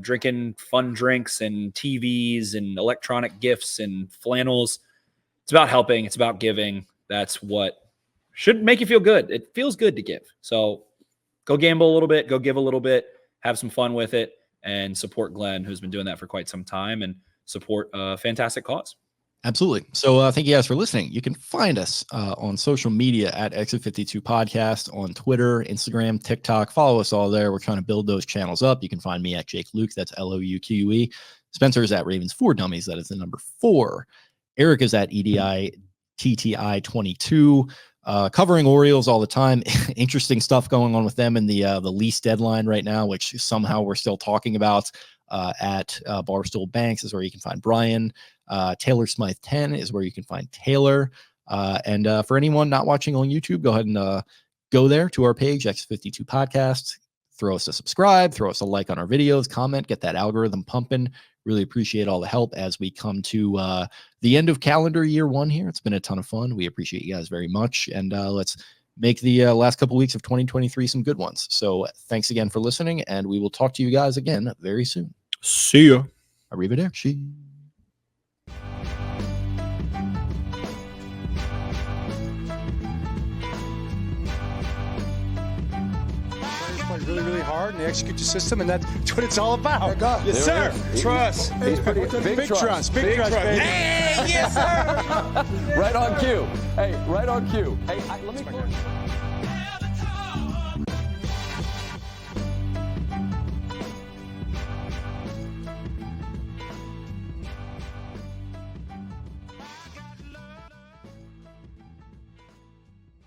drinking fun drinks and TVs and electronic gifts and flannels. It's about helping. It's about giving. That's what should make you feel good. It feels good to give. So go gamble a little bit, go give a little bit, have some fun with it, and support Glenn, who's been doing that for quite some time, and support a fantastic cause. Absolutely. So thank you guys for listening. You can find us on social media at Exit 52 Podcast on Twitter, Instagram, TikTok. Follow us all there. We're trying to build those channels up. You can find me at Jake Louque. That's Louque. Spencer is at Ravens 4 Dummies. That is the number 4. Eric is at EDITTI22. Covering Orioles all the time. Interesting stuff going on with them in the lease deadline right now, which somehow we're still talking about. At Barstool Banks is where you can find Brian. Taylor Smythe 10 is where you can find Taylor. And for anyone not watching on YouTube, go ahead and go there to our page, X52 Podcast. Throw us a subscribe, throw us a like on our videos, comment, get that algorithm pumping. Really appreciate all the help as we come to the end of calendar year 1 here. It's been a ton of fun. We appreciate you guys very much. And let's make the last couple weeks of 2023 some good ones. So thanks again for listening, and we will talk to you guys again very soon. See ya. Arrivederci. Really, really hard, and they execute the system, and that's what it's all about. Yes, sir. Trust. He's pretty big trust. Big trust, baby. Hey, yes, sir. Right on cue. Hey, let me.